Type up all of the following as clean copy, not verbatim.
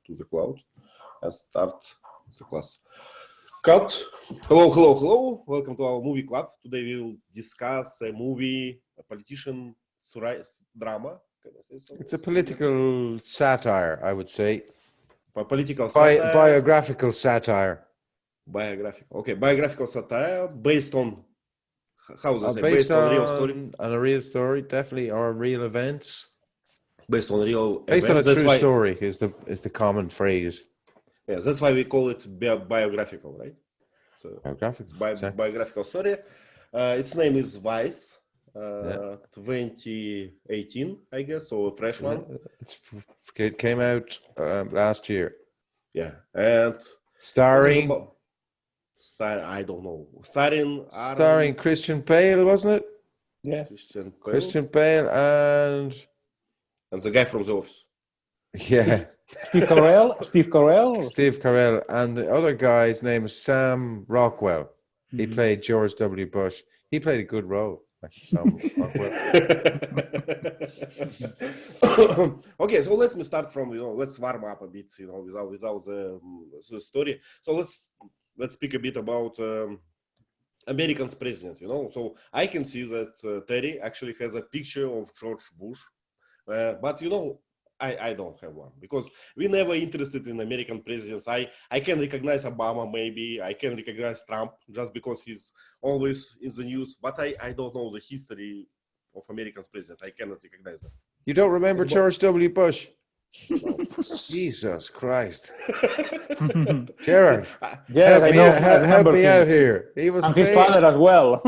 to the cloud and start the class. Cut. Hello. Welcome to our movie club. Today we will discuss a movie, a politician drama. Can I say so? It's a political satire, I would say. Political satire. Biographical satire. Biographical satire based on based on real story, on a real story, definitely, or real events. Based on real events. On a true story is the common phrase. Yeah, that's why we call it biographical, right? So biographical story. Its name is Vice. 2018, I guess, so a fresh one. It came out last year. Yeah, and starring I don't know. Starring Christian Bale, wasn't it? Yes. Christian Bale and the guy from The Office. Yeah. Steve Carell. And the other guy's name is Sam Rockwell. Mm-hmm. He played George W. Bush. He played a good role. Okay, so let's start from let's warm up a bit, without the story. So let's speak a bit about American's president. So I can see that Terry actually has a picture of George Bush, but I don't have one because we never interested in American presidents. I can recognize Obama, maybe I can recognize Trump just because he's always in the news, but I don't know the history of American's president. I cannot recognize them. You don't remember George W. Bush? No. Jesus Christ. Gerard, help me out here. He was his father as well.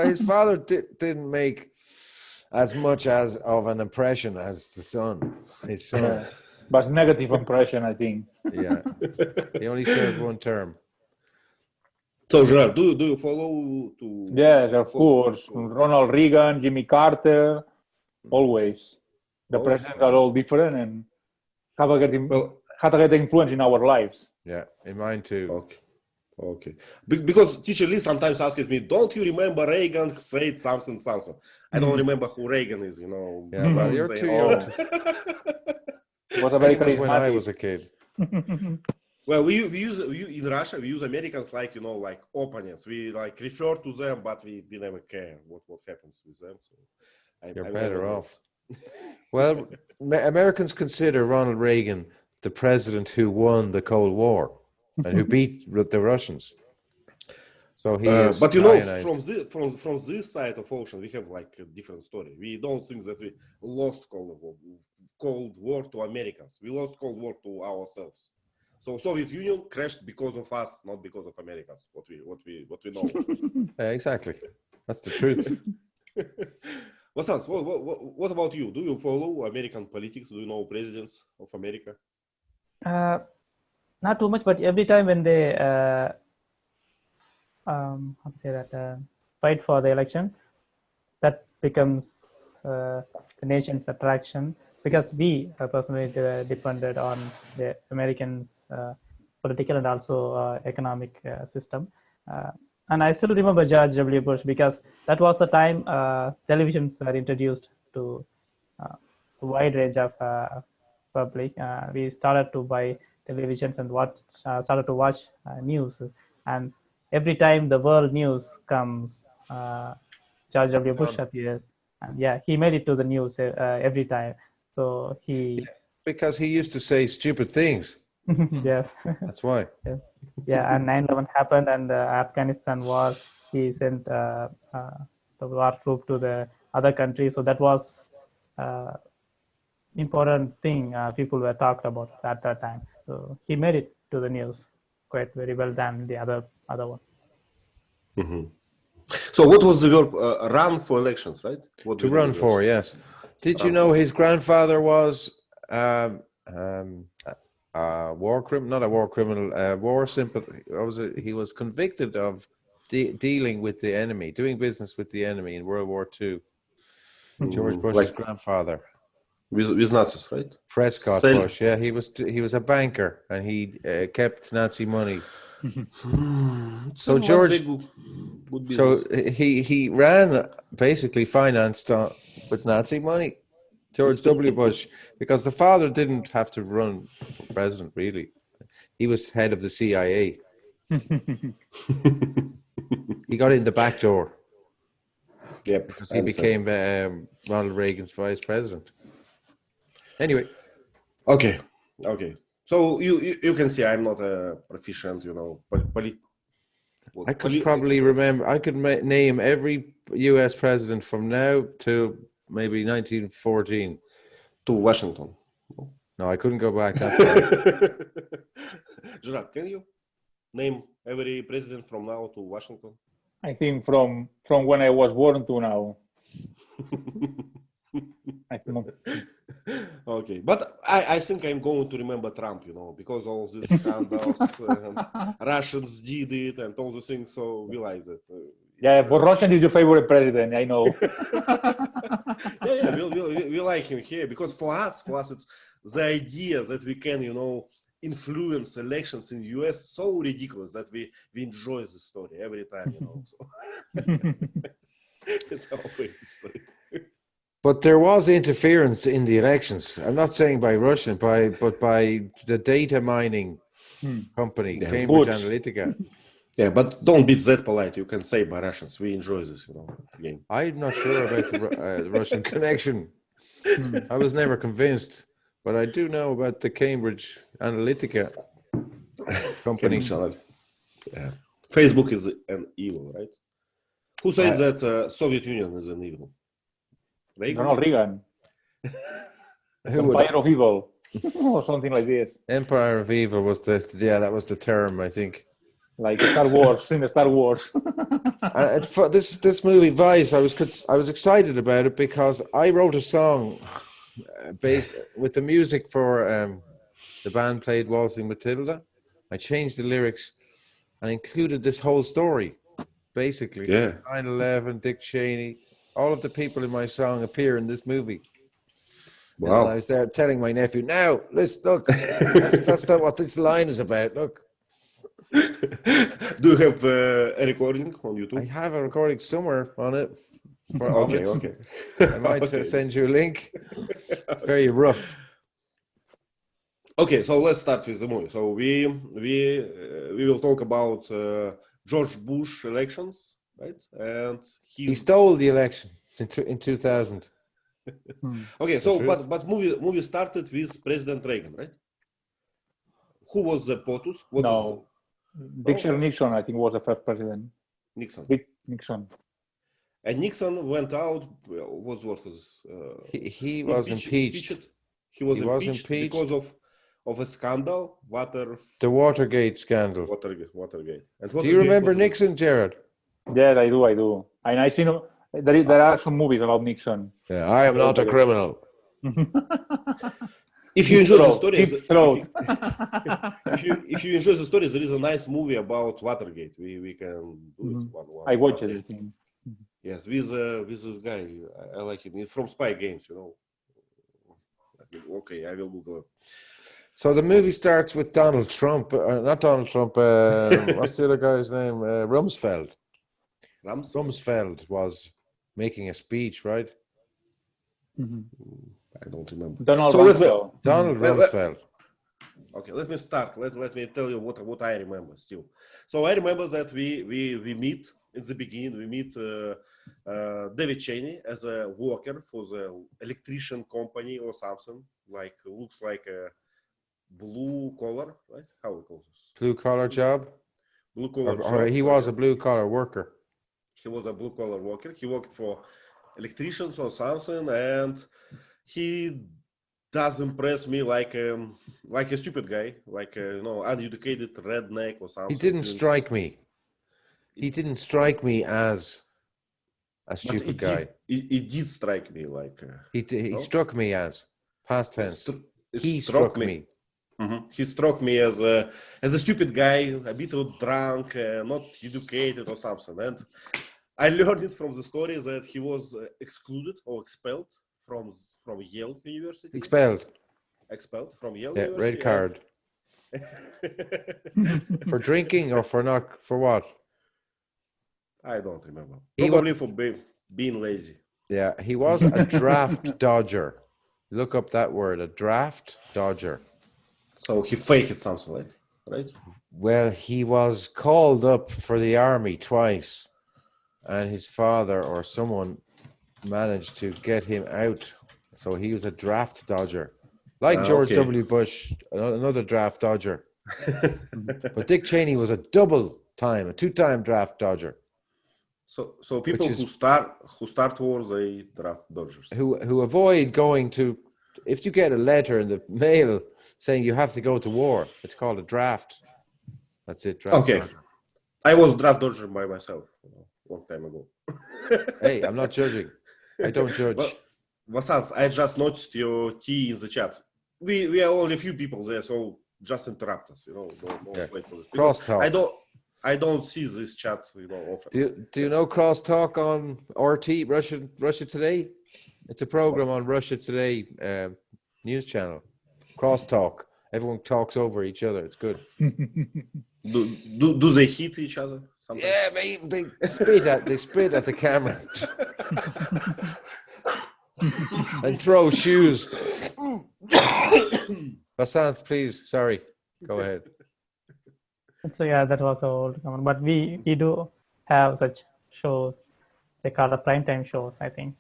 His father didn't make as much of an impression as his son. But negative impression, I think. Yeah. He only served one term. So, Gerard, do you follow to... Yes, of course. Ronald Reagan, Jimmy Carter, always. The presidents are all different and have a great influence in our lives. Yeah, in mine too. Okay. Because teacher Lee sometimes asks me, don't you remember Reagan said something? I don't remember who Reagan is, Yeah, so you're too young. Was very when I was a kid. Well, we use in Russia, we use Americans like opponents. We refer to them, but we never care what happens with them. So you're better off. Well, Americans consider Ronald Reagan the president who won the Cold War and who beat the Russians. So he is. But from this side of ocean, we have a different story. We don't think that we lost Cold War to Americans. We lost Cold War to ourselves. So Soviet Union crashed because of us, not because of Americans. What we know. Exactly, that's the truth. Vasanth, what about you? Do you follow American politics? Do you know presidents of America? Not too much, but every time when they fight for the election, that becomes the nation's attraction, because we personally depended on the Americans' political and also economic system. And I still remember George W. Bush, because that was the time televisions were introduced to a wide range of public. We started to buy televisions and started to watch news. And every time the world news comes, George W. Bush appears. And yeah, he made it to the news every time. So because he used to say stupid things. Yes. That's why. Yeah, and 9/11 happened, and the Afghanistan war, he sent the war troop to the other country. So that was important thing people were talked about at that time. So he made it to the news quite very well than the other one. Mm-hmm. So what was the verb? Run for elections, right? To run for, yes. Did you know his grandfather was war criminal, not a war criminal, war sympathy. He was convicted of dealing with the enemy, doing business with the enemy in World War II. George Bush's grandfather. With Nazis, right? Prescott Bush, yeah. He was a banker and he kept Nazi money. So George, he ran basically financed with Nazi money. George W. Bush, because the father didn't have to run for president, really. He was head of the CIA. He got in the back door. Yep. Because he became Ronald Reagan's vice president. Anyway. Okay. So you can see I'm not a proficient, I could probably remember. I could name every U.S. president from now to maybe 1914. To Washington. No, I couldn't go back that far. Gerard, can you name every president from now to Washington? I think from when I was born to now. I think. Okay, but I think I'm going to remember Trump, because all these scandals and Russians did it and all the things, so we like that. But Russian is your favorite president, I know. we like him here because for us it's the idea that we can, influence elections in the US so ridiculous that we enjoy the story every time, So. It's our favorite story. But there was interference in the elections. I'm not saying by Russian, but by the data mining company, Cambridge Analytica. Yeah, but don't be that polite. You can say by Russians. We enjoy this, game. I'm not sure about the Russian connection. I was never convinced, but I do know about the Cambridge Analytica company. Yeah. Facebook is an evil, right? Who said that Soviet Union is an evil? Reagan? Ronald Reagan. Empire of Evil, or something like this. Empire of Evil was that was the term, I think. Like Star Wars, in Star Wars. This movie Vice, I was excited about it because I wrote a song based with the music for the band played Waltzing Matilda. I changed the lyrics and included this whole story, basically. Yeah. 9/11, Dick Cheney, all of the people in my song appear in this movie. Wow. And I was there telling my nephew, now, listen, look, that's not what this line is about, look. Do you have a recording on YouTube? I have a recording somewhere on it. Okay. I might send you a link. It's very rough. Okay, so let's start with the movie. So we will talk about George Bush elections, right? And he stole the election in 2000. Okay, so but movie started with President Reagan, right? Who was the POTUS? Richard Nixon, I think, was the first president. Nixon. Nixon. And Nixon went out. What was he was impeached. He was impeached because of a scandal. The Watergate scandal. Watergate. And do you remember Nixon, Gerard? Yeah, I do. And I think there are some movies about Nixon. Yeah, I am not a criminal. If you enjoy the story, if you enjoy the story, there is a nice movie about Watergate. We can do it one. I watched it. I think. Yes, with this guy, I like him. He's from Spy Games, Okay, I will Google it. So the movie starts with Donald Trump, not Donald Trump. What's the other guy's name? Rumsfeld. Rumsfeld was making a speech, right? Mm-hmm. I don't remember. Donald Rumsfeld. Okay, let me start. Let me tell you what I remember still. So I remember that we meet in the beginning. We meet David Cheney as a worker for the electrician company or something. Like looks like a blue collar, right? How we call this? Blue collar job. Blue collar. Or he was a blue collar worker. He was a blue collar worker. He worked for electricians or something, and he does impress me like a stupid guy, like uneducated redneck or something. He didn't strike me. He didn't strike me as a stupid guy. He did strike me like. He struck me as past tense. He struck me. Mm-hmm. He struck me as a stupid guy, a bit drunk, not educated or something. And I learned it from the story that he was excluded or expelled from Yale University. Expelled from Yale University. Red card. For drinking or for what? I don't remember. Probably for being lazy. Yeah, he was a draft dodger. Look up that word, a draft dodger. So he faked something, right? Well, he was called up for the army twice, and his father or someone managed to get him out. So he was a draft dodger. Like George okay. W. Bush, another draft dodger. But Dick Cheney was a two-time draft dodger. So people who start wars, they draft dodgers. Who avoid going to, if you get a letter in the mail saying you have to go to war, it's called a draft. That's it, draft dodger. I was draft dodger by myself a long time ago. Hey, I'm not judging. I don't judge. Well, Vasanth, I just noticed your T in the chat. We are only a few people there, so just interrupt us. Don't wait for this. Crosstalk. I don't see this chat, often. Do you know Crosstalk on RT Russia Today? It's a program on Russia Today news channel. Crosstalk. Everyone talks over each other. It's good. Do they hit each other? Sometimes? Yeah, man, they spit at the camera and throw shoes. Vasanth, please. Sorry. Go ahead. So yeah, that was an old comment. But we do have such shows. They call it primetime shows, I think.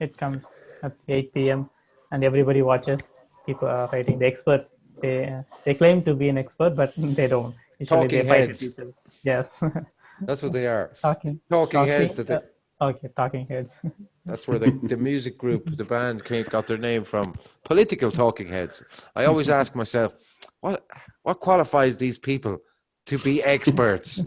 It comes at 8 p.m. and everybody watches. People are fighting. The experts, they claim to be an expert, but they don't. Usually Talking they fight heads. with each other. Yes. That's what they are. Talking heads. Okay, talking heads. That's where the music group, the band, got their name from. Political talking heads. I always ask myself, what qualifies these people to be experts?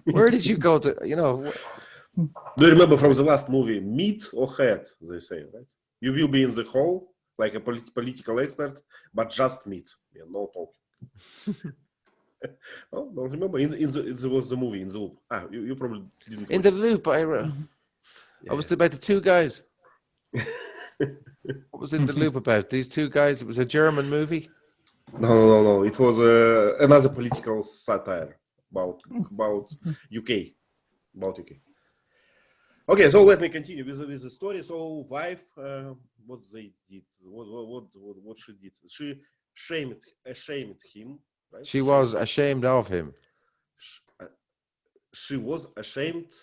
Where did you go to? Do you remember from the last movie, meat or head? They say, right? You will be in the hall like a political expert, but just meat, no talking. Oh, don't remember. It was the movie In the Loop. You probably didn't. In the Loop, I was about the two guys. What was In the Loop about? These two guys. It was a German movie. No. It was another political satire about UK. About UK. Okay, so let me continue with the story. So wife, what they did, what she did? She ashamed him. Right? She was ashamed of him. She was ashamed.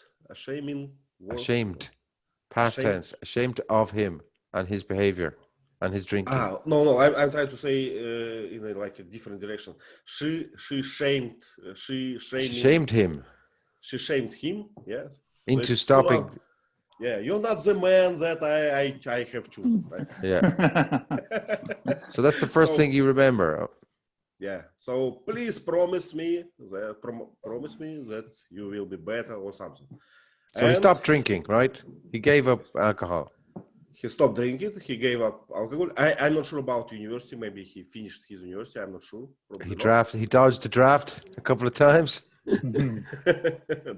Past tense. Ashamed of him and his behavior and his drinking. No. I'm trying to say in a different direction. She shamed him. She shamed him. Yeah. Into stopping. You're not the man that I have chosen. Right? Yeah. So that's the first thing you remember. Yeah. So please promise me that you will be better or something. So he stopped drinking, right? He gave up alcohol. He stopped drinking. He gave up alcohol. I'm not sure about university. Maybe he finished his university. I'm not sure. He dodged the draft a couple of times.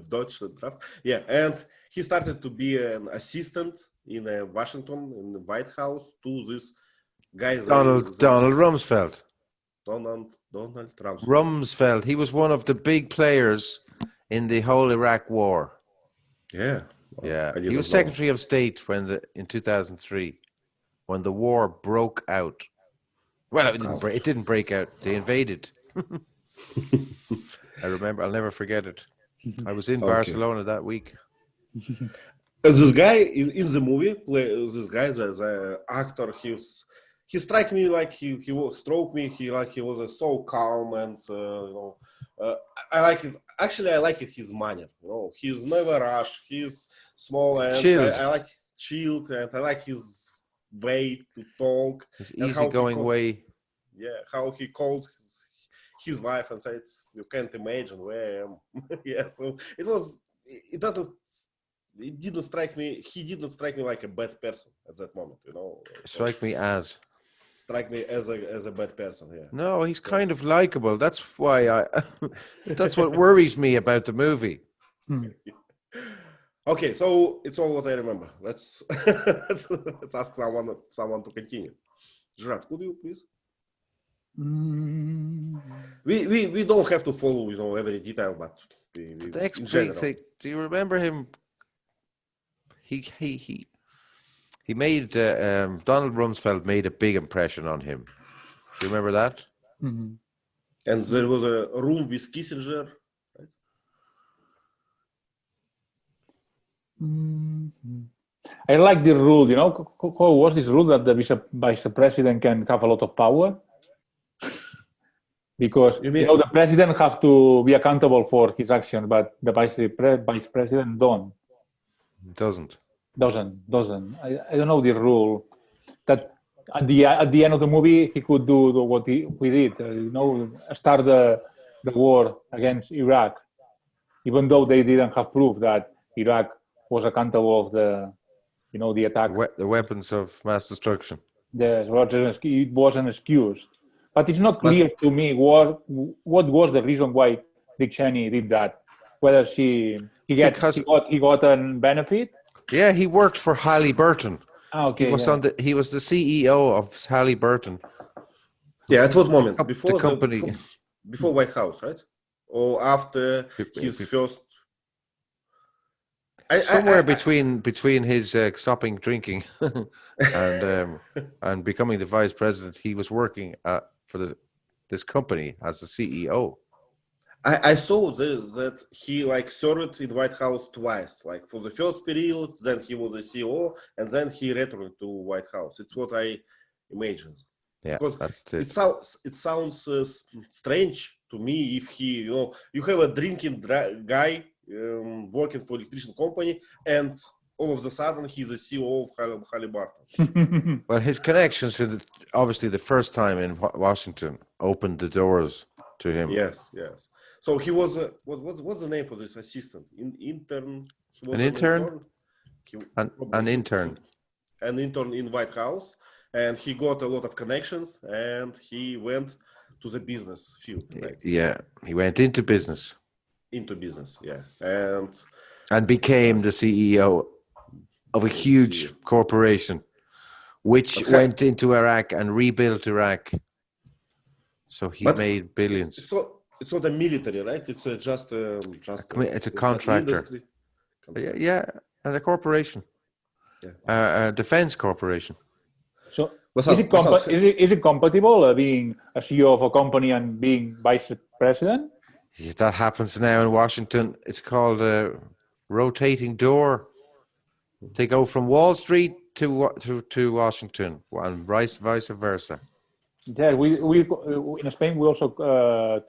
Dodged the draft. Yeah, and he started to be an assistant in Washington, in the White House, to this guy. Donald Rumsfeld. Donald Trump. Rumsfeld. He was one of the big players in the whole Iraq War. Yeah. Yeah. He was Secretary of State in 2003 when the war broke out. Well, it didn't break out. They invaded. I remember. I'll never forget it. I was in Barcelona that week. This guy in the movie, the actor, he struck me like he stroked me. He was so calm and I like it. Actually, I like it. His manner. He's never rushed. He's small and chilled. I like chilled, and I like his way to talk. His easygoing way. Yeah, how he called his wife and said, "You can't imagine where I am." Yeah, so it didn't strike me. He didn't strike me like a bad person at that moment. Strike me as a bad person. Yeah. No, he's kind of likable. That's why that's what worries me about the movie. Okay, so it's all what I remember. Let's ask someone to continue. Gerard, could you please? We don't have to follow every detail, but the next big thing. Do you remember him? He He made Donald Rumsfeld made a big impression on him. Do you remember that? Mm-hmm. And there was a room with Kissinger, right? Mm-hmm. I like the rule, you know, was this rule that the vice president can have a lot of power? Because you know the president has to be accountable for his actions, but the vice president Doesn't. I don't know the rule that at the end of the movie he could do what we did, you know, start the war against Iraq, even though they didn't have proof that Iraq was accountable of the, you know, the attack. The weapons of mass destruction. Yes, it wasn't excused. But it's not clear to me what was the reason why Dick Cheney did that. Whether he got a benefit. Yeah, he worked for Halliburton. Okay. He was the CEO of Halliburton. Yeah, at what moment? Before the company, before White House, right? Or after his first. Somewhere between his stopping drinking and becoming the vice president, he was working for this company as the CEO. I saw this, that he served in White House twice. Like for the first period, then he was the CEO, and then he returned to White House. It's what I imagined. Yeah, because it sounds strange to me if he, you have a drinking guy working for electrician company, and all of a sudden he's the CEO of Halliburton. Well, his connections obviously the first time in Washington opened the doors to him. Yes. So he was what's the name for this assistant? Intern. An intern. An intern in White House, and he got a lot of connections, and he went to the business field. Right? Yeah, he went into business. Yeah, and became the CEO of a huge corporation, which went into Iraq and rebuilt Iraq. So he made billions. It's not a military, right? It's just it's a contractor. Yeah, and a corporation. Yeah. A defense corporation. So is it compatible being a CEO of a company and being vice president? Yeah, that happens now in Washington. It's called a rotating door. They go from Wall Street to Washington, and vice versa. Yeah, we in Spain we also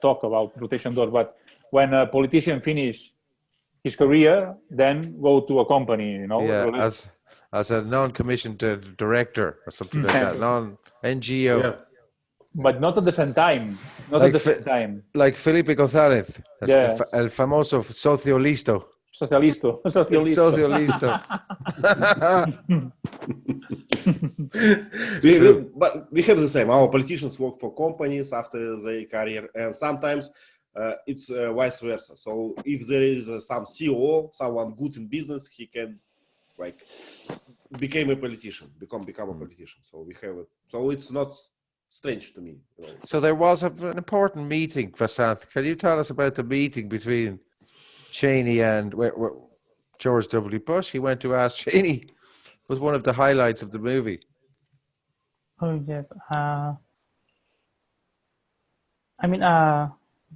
talk about rotation door. But when a politician finish his career, then go to a company, Yeah, as a non-commissioned director or something like that, non-NGO. Yeah. But not at the same time. Like Felipe González, el famoso socialista. Socialista. But we have the same. Our politicians work for companies after their career, and sometimes it's vice versa. So if there is some CEO, someone good in business, he can become a politician. So we have it. So it's not strange to me. So there was an important meeting, Vasanth. Can you tell us about the meeting between Cheney and George W. Bush? He went to ask Cheney. It was one of the highlights of the movie. Oh, yes.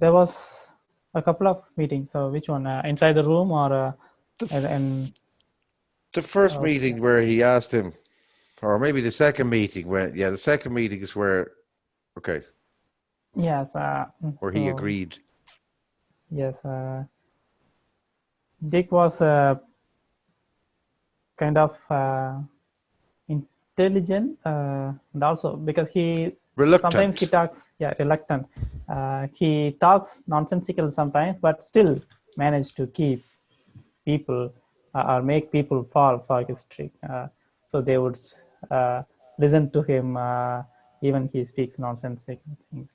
There was a couple of meetings. So which one? Inside the room or the first meeting where he asked him, or maybe the second meeting the second meeting is where, yes, where he agreed. Yes, Dick was kind of intelligent, and also because sometimes he talks, reluctant. He talks nonsensical sometimes, but still managed to keep people or make people fall for his trick. So they would listen to him, even he speaks nonsensical things.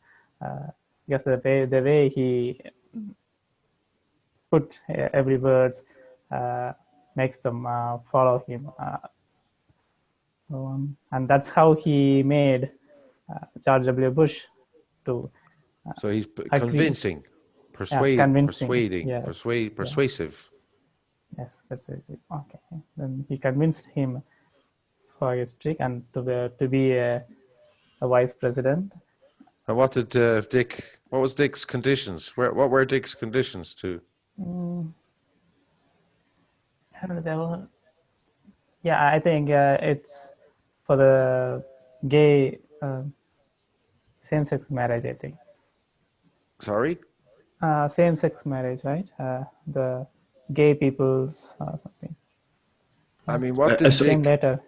Because the way he put every word makes them follow him. And that's how he made George W. Bush to. So he's convincing, persuasive. Yes, persuasive. Okay. Then he convinced him for his trick and to be a vice president. And what did what was Dick's conditions? What were Dick's conditions to? Yeah, I think it's for the gay same-sex marriage, I think. Sorry? Same-sex marriage, right? The gay people's something. I mean, what did Came Dick... later.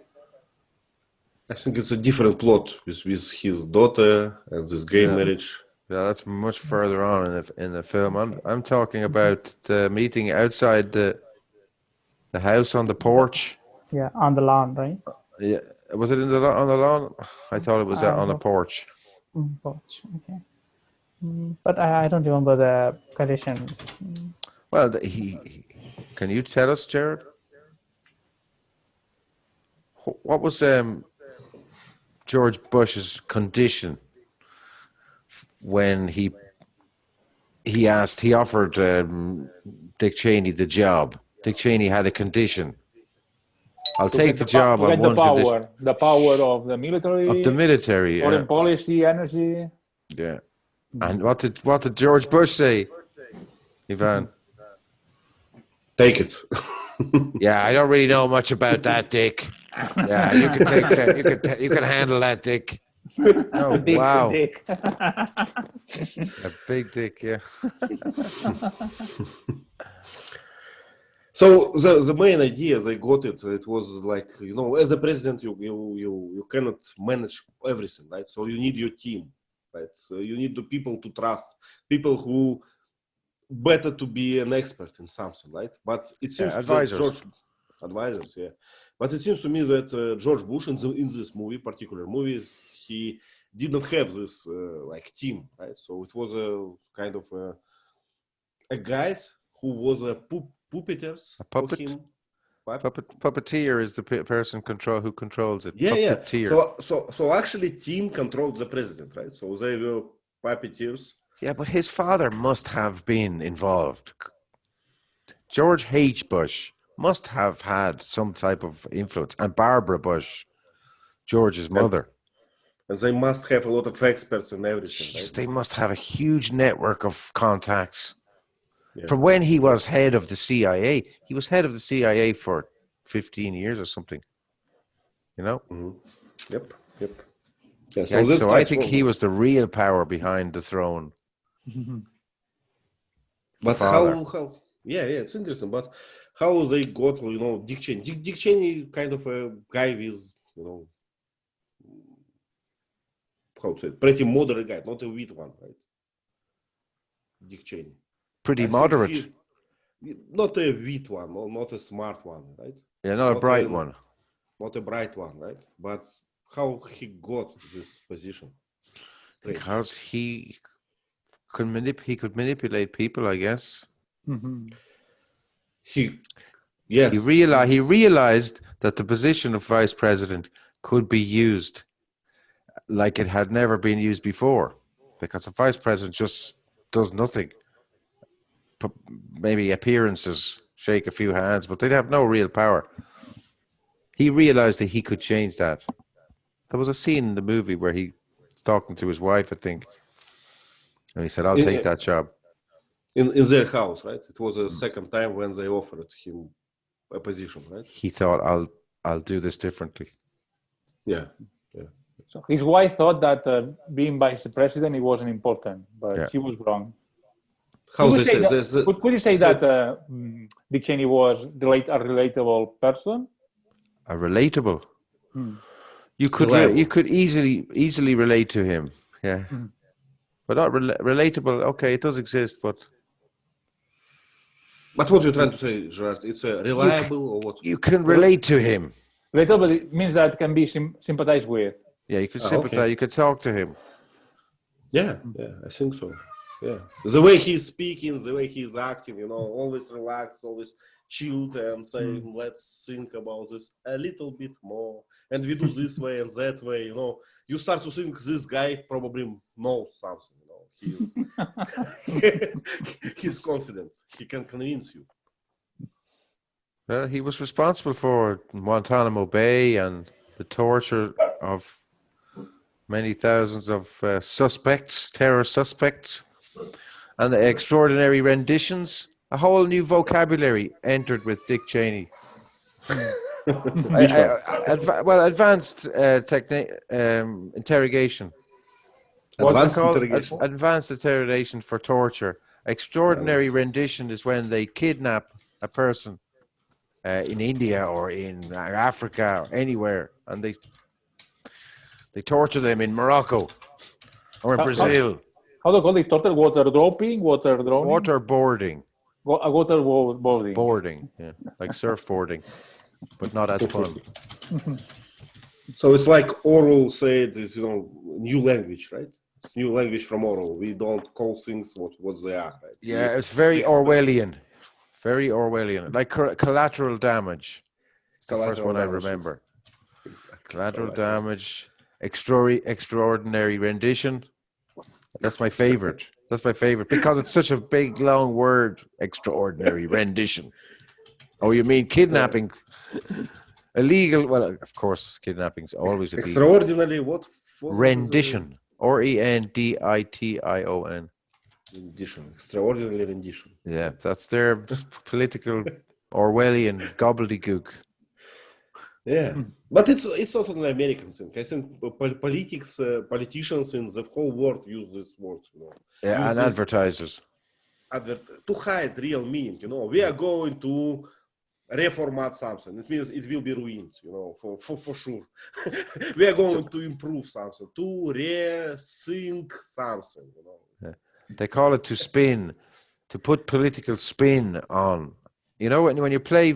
I think it's a different plot with his daughter and this gay marriage. Yeah, that's much further on in the film. I'm talking about the meeting outside the house on the porch. Yeah, on the lawn, right? Yeah, was it on the lawn? I thought it was on the porch. Porch, okay. But I don't remember the conditions. Well, can you tell us, Gerard? What was George Bush's condition when he offered Dick Cheney the job? Dick Cheney had a condition. I'll take the job on one condition. The power of the military. Of the military, foreign policy, energy. Yeah. And what did George Bush say, Ivan? Take it. Yeah, I don't really know much about that, Dick. Yeah, you can take that. You can handle that, Dick. Oh, Big wow. Dick. A big dick, yeah. So the main idea they got it was like, as a president you cannot manage everything, right? So you need your team, right? So you need the people to trust, people who better to be an expert in something, right? But it seems advisors. Advisors, yeah. But it seems to me that George Bush in this particular movie, he did not have this like team, right? So it was a kind of a guys who was a puppeteers. A puppet. For him. Puppeteer is the person who controls it. Yeah, puppeteer. yeah. So actually, team controlled the president, right? So they were puppeteers. Yeah, but his father must have been involved. George H. Bush must have had some type of influence, and Barbara Bush, George's mother. And they must have a lot of experts in everything. Jeez, right? they must have a huge network of contacts. Yeah. From when he was head of the CIA, he was head of the CIA for 15 years or something. Mm-hmm. Yep. Yeah, so I think he was the real power behind the throne. But how? Yeah, it's interesting. But how they got, Dick Cheney? Dick Cheney, kind of a guy with, how to say, pretty moderate guy, not a weak one, right? Dick Cheney. Pretty moderate. Not a wit one, or not a smart one, right? Yeah, not a bright one. Not a bright one, right? But how he got this position? Because he could manipulate people, I guess. Mm-hmm. He realized that the position of vice president could be used like it had never been used before, because the vice president just does nothing. Maybe appearances, shake a few hands, but they'd have no real power. He realized that he could change that. There was a scene in the movie where he was talking to his wife, I think, and he said, "I'll take that job." In their house, right? It was a second time when they offered him a position, right? He thought, "I'll do this differently." Yeah. So his wife thought that being vice president, it wasn't important, but she was wrong. Could you say that Dick Cheney was a relatable person? A relatable. You could easily relate to him, yeah. But not relatable. Okay, it does exist, but. But what you're trying to say, Gerard? It's a reliable or what? You can relate to him. Relatable means that can be sympathized with. Yeah, you could sympathize. Okay. You could talk to him. Yeah, I think so. Yeah, the way he's speaking, the way he's acting, always relaxed, always chilled, and saying, "Let's think about this a little bit more, and we do this way and that way." You start to think this guy probably knows something. He's confident. He can convince you. Well, he was responsible for Guantanamo Bay and the torture of many thousands of terror suspects, and the extraordinary renditions. A whole new vocabulary entered with Dick Cheney. Which one? Advanced interrogation. Advanced interrogation. Advanced interrogation for torture. Extraordinary rendition is when they kidnap a person in India or in Africa or anywhere, and they torture them in Morocco or in Brazil. How do you call it? Torture? Water dropping? Water drowning? Waterboarding. Waterboarding. Boarding, yeah, like surfboarding, but not as fun. So it's like oral said, it's, new language, right? It's new language from oral. We don't call things what they are, right? Yeah, it's very Orwellian. Very Orwellian. Like collateral damage. It's the first one I remember. Exactly. Collateral damage, extraordinary rendition. That's my favorite. That's my favorite because it's such a big, long word. Extraordinary rendition. Oh, you mean kidnapping? Illegal? Well, of course, kidnapping's always illegal. Extraordinarily what Rendition. Rendition. Rendition. Extraordinary rendition. Yeah, that's their political Orwellian gobbledygook. Yeah, but it's not an American thing. I think politicians in the whole world use these words. Yeah, and advertisers. To hide real meaning. We are going to reformat something. It means it will be ruined. For sure. We are going to improve something, to rethink something. Yeah. They call it to spin, to put political spin on. When you play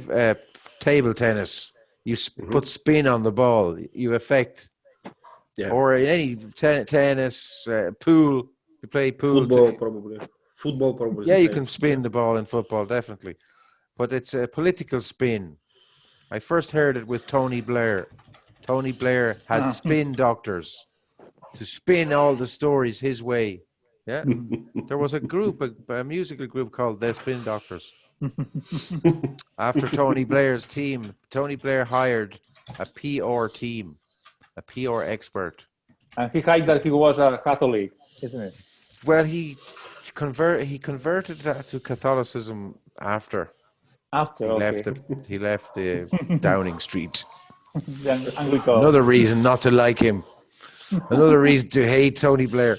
table tennis. You put spin on the ball. You affect, or in any tennis, pool. You play pool. Football probably. Yeah, you can spin the ball in football, definitely. But it's a political spin. I first heard it with TOny Blair. TOny Blair had spin doctors to spin all the stories his way. Yeah, there was a group, a musical group called the Spin Doctors. After TOny Blair's team, TOny Blair hired a PR team, a PR expert. And he hid that he was a Catholic, isn't it? Well, he converted to Catholicism after. He left the Downing Street. Another reason not to like him. Another reason to hate TOny Blair.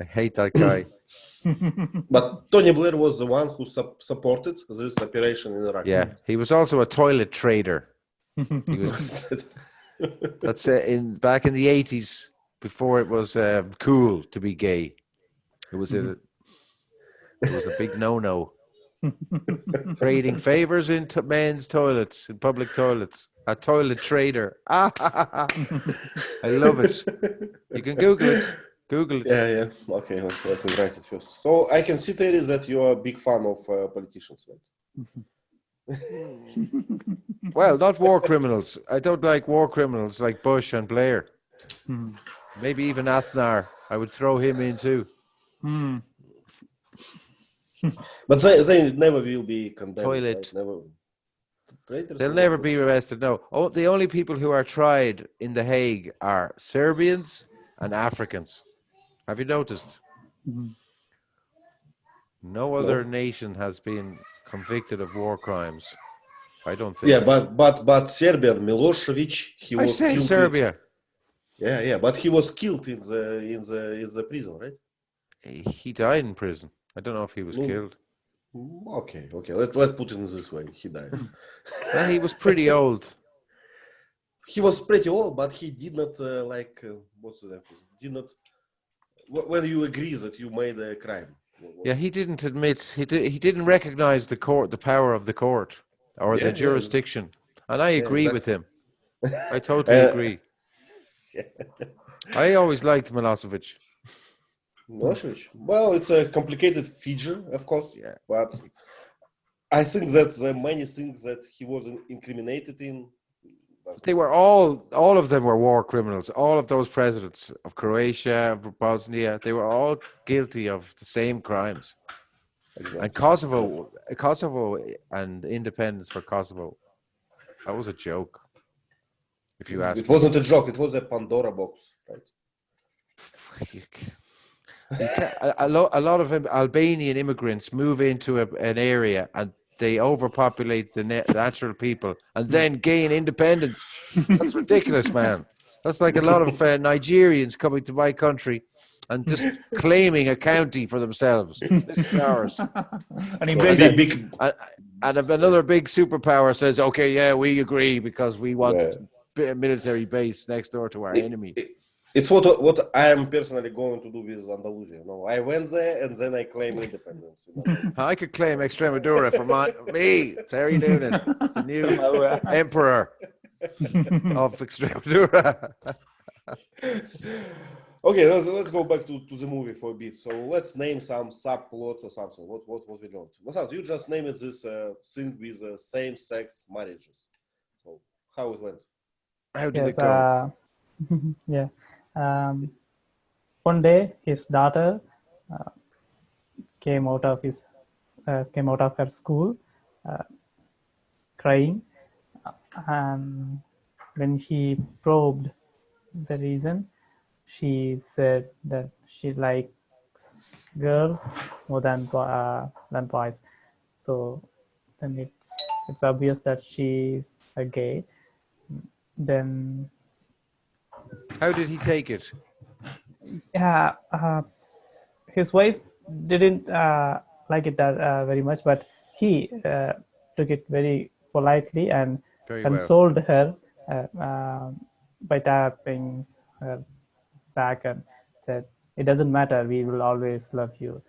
I hate that guy. But TOny Blair was the one who supported this operation in Iraq. Yeah, he was also a toilet trader. That's back in the 80s, before it was cool to be gay. It was a big no-no. Trading favors in men's toilets, in public toilets. A toilet trader. I love it. You can Google it. Google it. Yeah. Okay, let me write it first. So I can see, Terry, that you are a big fan of politicians, right? Well, not war criminals. I don't like war criminals like Bush and Blair. Maybe even Aznar. I would throw him in too. But they never will be condemned. Toilet. Right? They'll never be arrested. No. The only people who are tried in The Hague are Serbians and Africans. Have you noticed? No other nation has been convicted of war crimes. I don't think. Yeah, but Serbia, Milosevic, he was killed. Serbia. Yeah, but he was killed in the prison, right? He died in prison. I don't know if he was killed. Okay. Let's put it in this way. He died. Well, he was pretty old. He was pretty old, but he did not what's the name? Did not. When you agree that you made a crime. Yeah, he didn't admit. He didn't recognize the court, the power of the court, or the jurisdiction. And I agree with him. I totally agree. I always liked Milosevic. Milosevic. Well, it's a complicated figure, of course. Yeah. But I think that the many things that he was incriminated in. They were all of them were war criminals. All of those presidents of Croatia, of Bosnia, they were all guilty of the same crimes. Exactly. And Kosovo and independence for Kosovo, that was a joke. If you ask it wasn't a joke, it was a Pandora box, right? A lot of Albanian immigrants move into an area and they overpopulate the natural people and then gain independence. That's ridiculous, man. That's like a lot of Nigerians coming to my country and just claiming a county for themselves. This is ours. And invasion. And if another big superpower says, okay, yeah, we agree because we want a military base next door to our enemy. It's what I am personally going to do with Andalusia. You know, I went there and then I claim independence. You know? I could claim Extremadura for me. Terry Noonan, the new emperor of Extremadura. Okay, let's go back to the movie for a bit. So let's name some subplots or something. What we learned. Vasanth, you just named this thing with same-sex marriages. So how it went? How did it go? Yeah. One day, his daughter came out of her school, crying, and when he probed the reason, she said that she likes girls more than boys. So then it's obvious that she's a gay. Then how did he take it? Yeah, his wife didn't like it very much, but he took it very politely and consoled her by tapping her back and said, "It doesn't matter. We will always love you."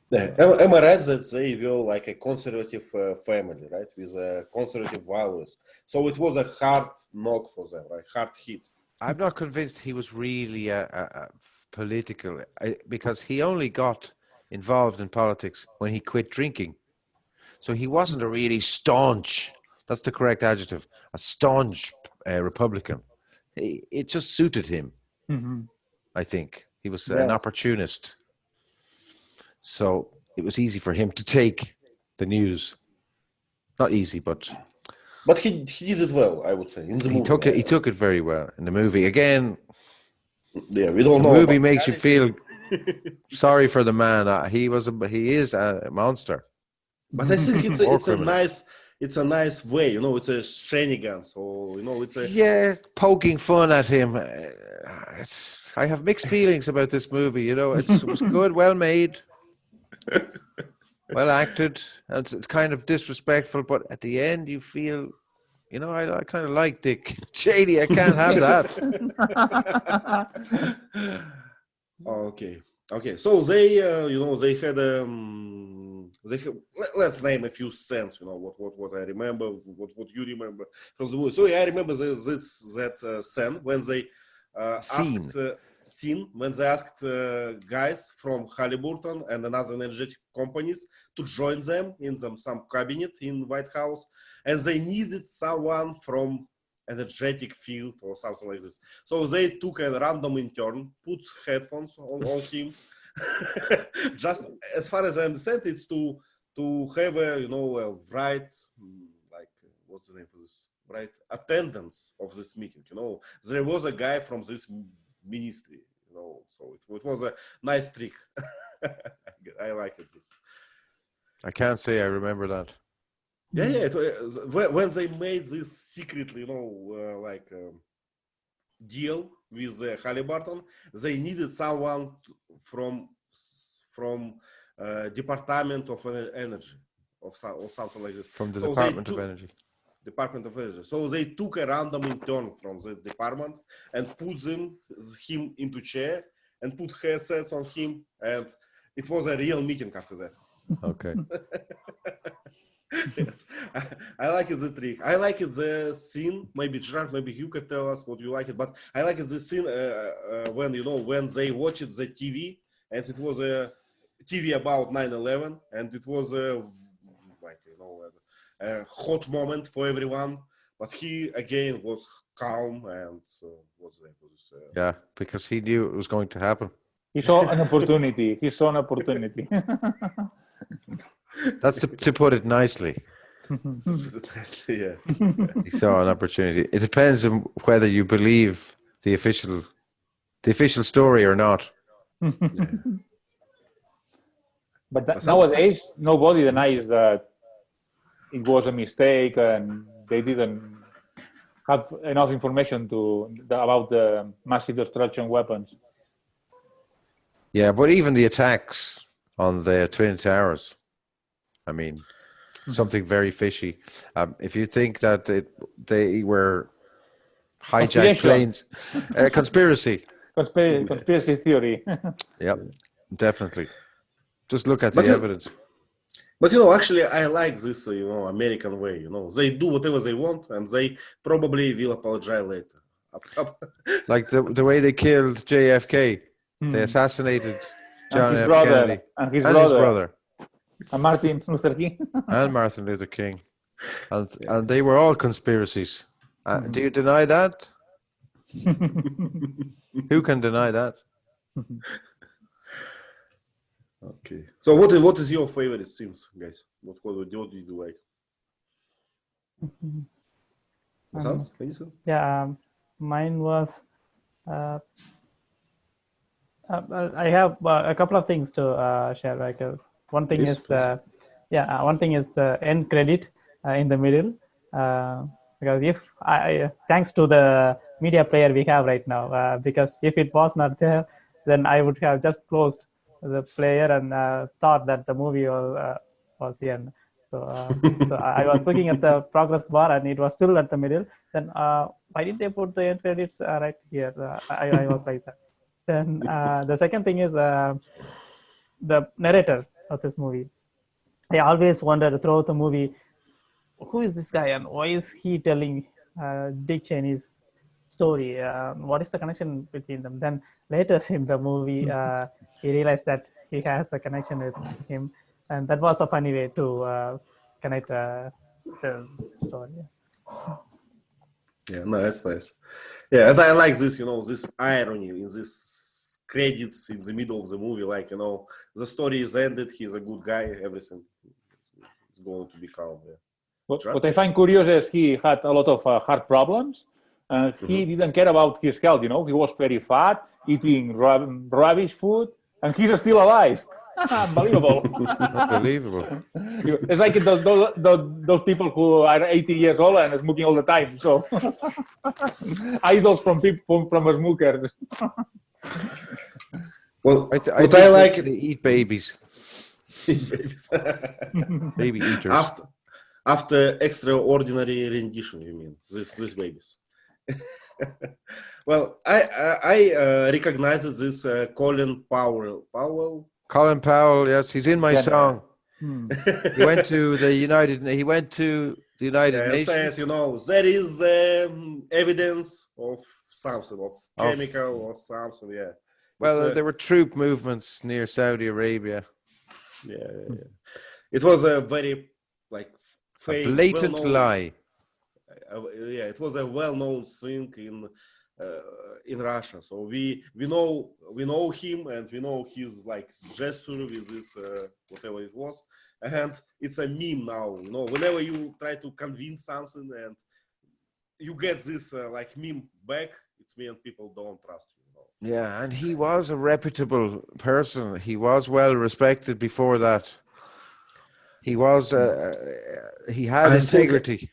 Yeah. Am I right that they were like a conservative family, right, with conservative values? So it was a hard knock for them, right? Hard hit. I'm not convinced he was really a political, because he only got involved in politics when he quit drinking. So he wasn't a really staunch, that's the correct adjective, a staunch Republican. It just suited him, I think. He was an opportunist. So it was easy for him to take the news. Not easy, but he did it well, I would say. In the movie, he took it very well in the movie. Again, we don't know. The movie makes you feel sorry for the man. He is a monster. But I think it's a nice way. You know, it's a shenanigans. So you know, it's a poking fun at him. I have mixed feelings about this movie. You know, it was good, well made. Well acted, and it's kind of disrespectful, but at the end you feel, you know, I kind of like Dick Cheney. I can't have that. Okay. So they, you know, they had let's name a few scenes. You know what I remember, what you remember from the movie. So I remember that scene when they when they asked guys from Halliburton and another energetic companies to join them in some cabinet in White House, and they needed someone from energetic field or something like this. So they took a random intern, put headphones on him. Just as far as I understand, it's to have a right, like, what's the name for this? Right attendance of this meeting. You know, there was a guy from this ministry. You know, so it was a nice trick. I like it. This. I can't say I remember that. Yeah. When they made this secretly, you know, deal with Halliburton, they needed someone from Department of Energy or something like this. From the Department of Energy. Department of Energy. So they took a random intern from the department and put him into chair and put headsets on him, and it was a real meeting after that. Okay. Yes, I like the trick. I like the scene. Maybe Gerard, maybe you could tell us what you like it. But I like the scene when they watched the TV, and it was a TV about 9/11, and it was a hot moment for everyone. But he again was calm and what's the name for this? Yeah, because he knew it was going to happen. He saw an opportunity. That's to put it nicely. Yeah. He saw an opportunity. It depends on whether you believe the official story or not. Yeah. But Vasanth? nowadays, nobody denies that it was a mistake and they didn't have enough information about the massive destruction weapons. Yeah, but even the attacks on the Twin Towers, I mean, something very fishy. If you think that they were hijacked planes, conspiracy. Conspiracy theory. Yep, definitely. Just look at But the evidence. But actually, I like this, American way. They do whatever they want, and they probably will apologize later. Like the way they killed JFK, they assassinated John his F. brother, Kennedy and his brother, and Martin Luther King. and Martin Luther King, and they were all conspiracies. Do you deny that? Who can deny that? Okay. So what is your favorite scenes, guys? What do you like? Sounds? Yeah, mine was. I have a couple of things to share. Like one thing Please, is one thing is the end credit in the middle. Because if thanks to the media player we have right now, because if it was not there, then I would have just closed the player and thought that the movie was the end. So I was looking at the progress bar and it was still at the middle. Then why did they put the end credits right here? I was like that. Then the second thing is the narrator of this movie. I always wondered throughout the movie, who is this guy and why is he telling Dick Cheney's story? What is the connection between them? Then later in the movie, he realized that he has a connection with him, and that was a funny way to connect the story. Yeah, nice. Yeah, and I like this, this irony in this credits in the middle of the movie. Like, the story is ended. He's a good guy. Everything is going to be calm. Yeah. What I find curious is he had a lot of heart problems, and he didn't care about his health. He was very fat, eating rubbish food, and he's still alive. Unbelievable. Unbelievable. It's like those people who are 80 years old and smoking all the time. So idols from smokers. Well, I think like they eat babies. Baby eaters. After extraordinary rendition, you mean these babies? Well, I recognized this Colin Powell. Colin Powell, yes, he's in my song. He went to the United Nations. Says, there is evidence of something, of chemical or something. Yeah. Well, there were troop movements near Saudi Arabia. Yeah. It was a very a blatant lie. It was a well-known thing in Russia. So we know him, and we know his gesture with this whatever it was, and it's a meme now. Whenever you try to convince something and you get this meme back, it's mean people don't trust you. Yeah, and he was a reputable person. He was well respected before that. He was. He had integrity.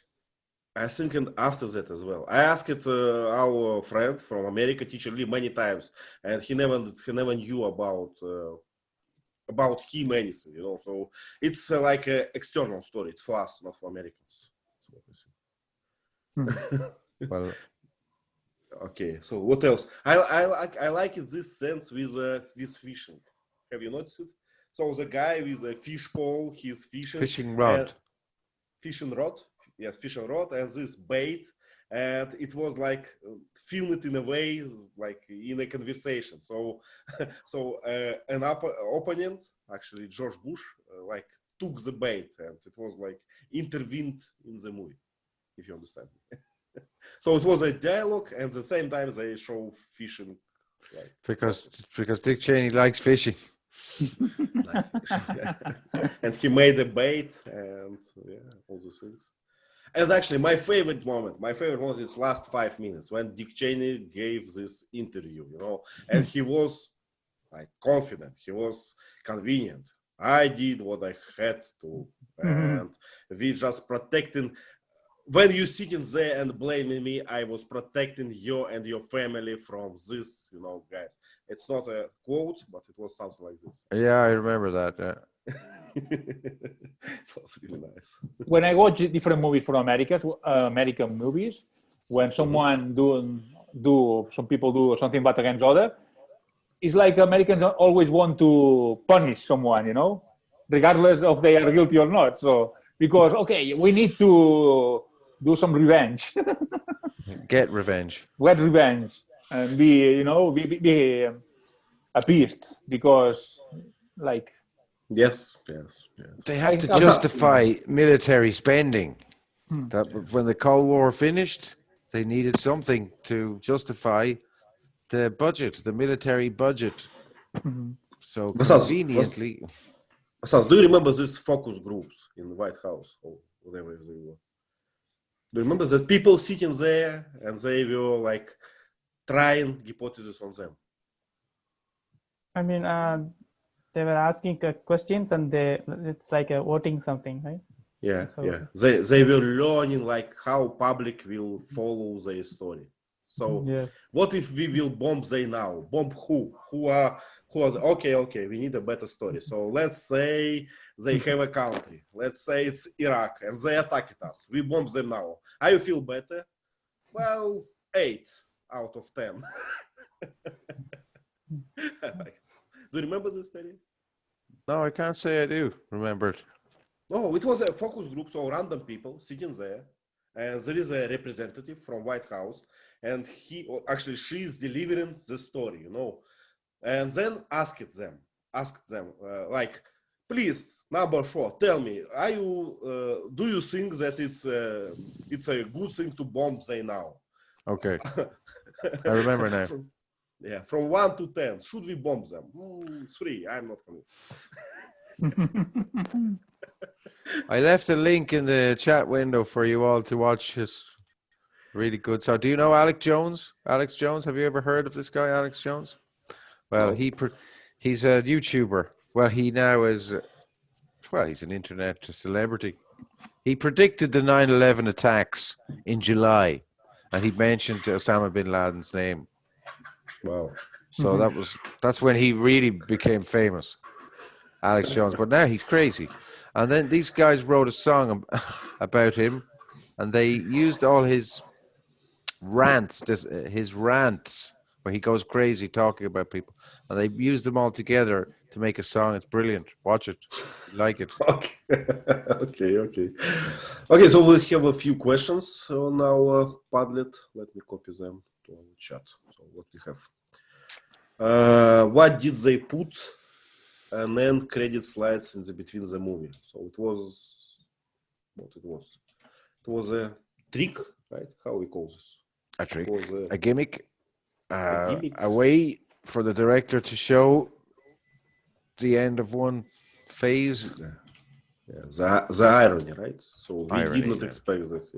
I think, and after that as well. I asked our friend from America, Teacher Lee, many times, and he never knew about him anything. So it's like an external story. It's for us, not for Americans. Well. Okay, so what else? I like it this sense with fishing. Have you noticed it? So the guy with a fish pole, he's fishing rod. Fishing rod, yes, fishing rod, and this bait, and it was filmed in a way in a conversation. So an opponent, actually George Bush, took the bait, and it was intervened in the movie, if you understand. So it was a dialogue, and at the same time they show fishing. Because Dick Cheney likes fishing. And he made a bait and all those things. And actually, my favorite moment is last 5 minutes when Dick Cheney gave this interview, and he was like confident, he was convenient. I did what I had to, and we just protecting. When you sitting there and blaming me, I was protecting you and your family from this, guys. It's not a quote, but it was something like this. Yeah, I remember that. Yeah. It was really nice. When I watch different movies from American movies, when someone some people do something bad against other, it's like Americans always want to punish someone, regardless of they are guilty or not. So because we need to do some revenge. Get revenge. Get revenge and be appeased because like. Yes. They have to justify military spending. That when the Cold War finished, they needed something to justify the budget, the military budget. So conveniently. Vasanth, do you remember these focus groups in the White House or whatever they were? Do you remember that people sitting there and they were like trying hypotheses on them? I mean, they were asking questions and it's like a voting something, right? Yeah. They were learning like how public will follow their story. So what if we will bomb they now? Bomb who? Who are okay, we need a better story. So let's say they have a country. Let's say it's Iraq and they attacked us. We bomb them now. I feel better. Well, 8 out of 10. Do you remember this story? No, I can't say I do remember it. No, it was a focus group, so random people sitting there, and there is a representative from White House, and she is delivering the story, and then asked them, like, please, number 4, tell me, do you think that it's a good thing to bomb them now? Okay, I remember now. From 1 to 10, should we bomb them? 3, I'm not convinced. I left a link in the chat window for you all to watch his really good. So do you know Alex Jones? Alex Jones, have you ever heard of this guy, Alex Jones? Well, no. he's a YouTuber. Well, he now is, he's an internet celebrity. He predicted the 9/11 attacks in July, and he mentioned Osama bin Laden's name. Wow. So that's when he really became famous, Alex Jones. But now he's crazy. And then these guys wrote a song about him, and they used all his rants, where he goes crazy talking about people, and they used them all together to make a song. It's brilliant. Watch it. You like it. Okay, so we have a few questions on our Padlet. Let me copy them to our chat. So what we have. What did they put and then credit slides in the between the movie? So it was what it was. It was a trick, right? How we call this? A trick, a gimmick, a way for the director to show the end of one phase. The irony, right? So we did not expect this.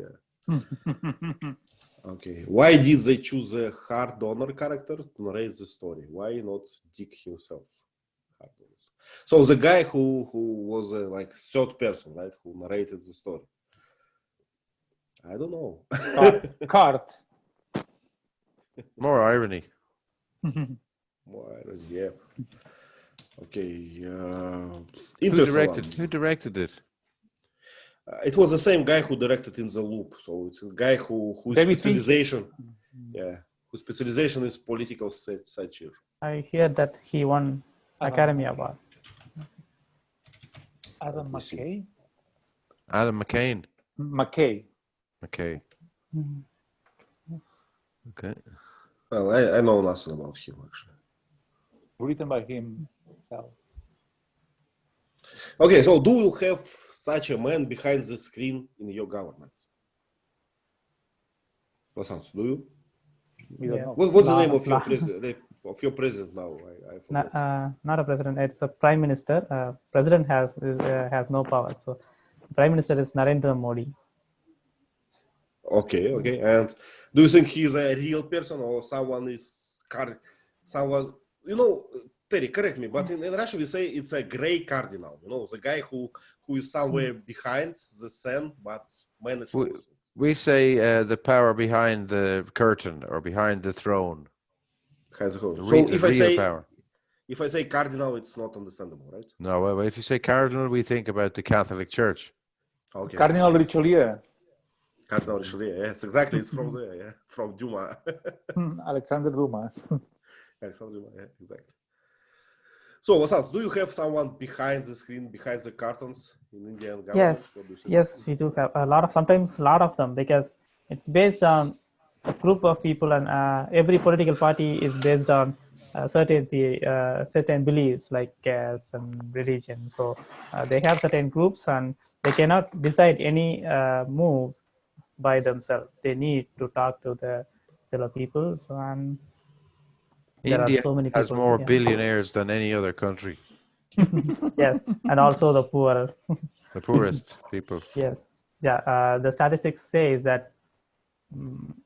Okay, why did they choose a hard donor character to narrate the story? Why not Dick himself? So the guy who was like third person, right? Who narrated the story. I don't know. Cart. More irony. More irony, yeah. Okay. Who directed it? It was the same guy who directed In the Loop. So it's a guy whose specialization, whose specialization is political satire. I hear that he won Academy Award. Adam McKay. Adam McCain. McKay. Okay. Okay. Well, I know nothing about him actually. Written by him. Okay, so do you have such a man behind the screen in your government? Vasanth, do you? We don't know. What's the name of your president? of your president now? I forgot. Not a president. It's a prime minister. President has no power. So, prime minister is Narendra Modi. Okay. And do you think he's a real person or someone is someone? Terry, correct me, but in Russia we say it's a gray cardinal. The guy who is somewhere behind the scene but manages. We say the power behind the curtain or behind the throne. If I say cardinal, it's not understandable, right? No, well, if you say cardinal, we think about the Catholic Church. Okay. Cardinal Richelieu. Cardinal Richelieu, yes, exactly. It's from there, yeah, from Duma. Alexander Duma. Alexander Duma, yeah, exactly. So, Vasanth, do you have someone behind the screen, behind the curtains in Indian government? Yes, we do have sometimes a lot of them, because it's based on a group of people, and every political party is based on certain beliefs like caste and religion. So they have certain groups, and they cannot decide any moves by themselves. They need to talk to the fellow people. So India so many has people, more billionaires than any other country. Yes, and also the poor. The poorest people. Yes, yeah. The statistics says that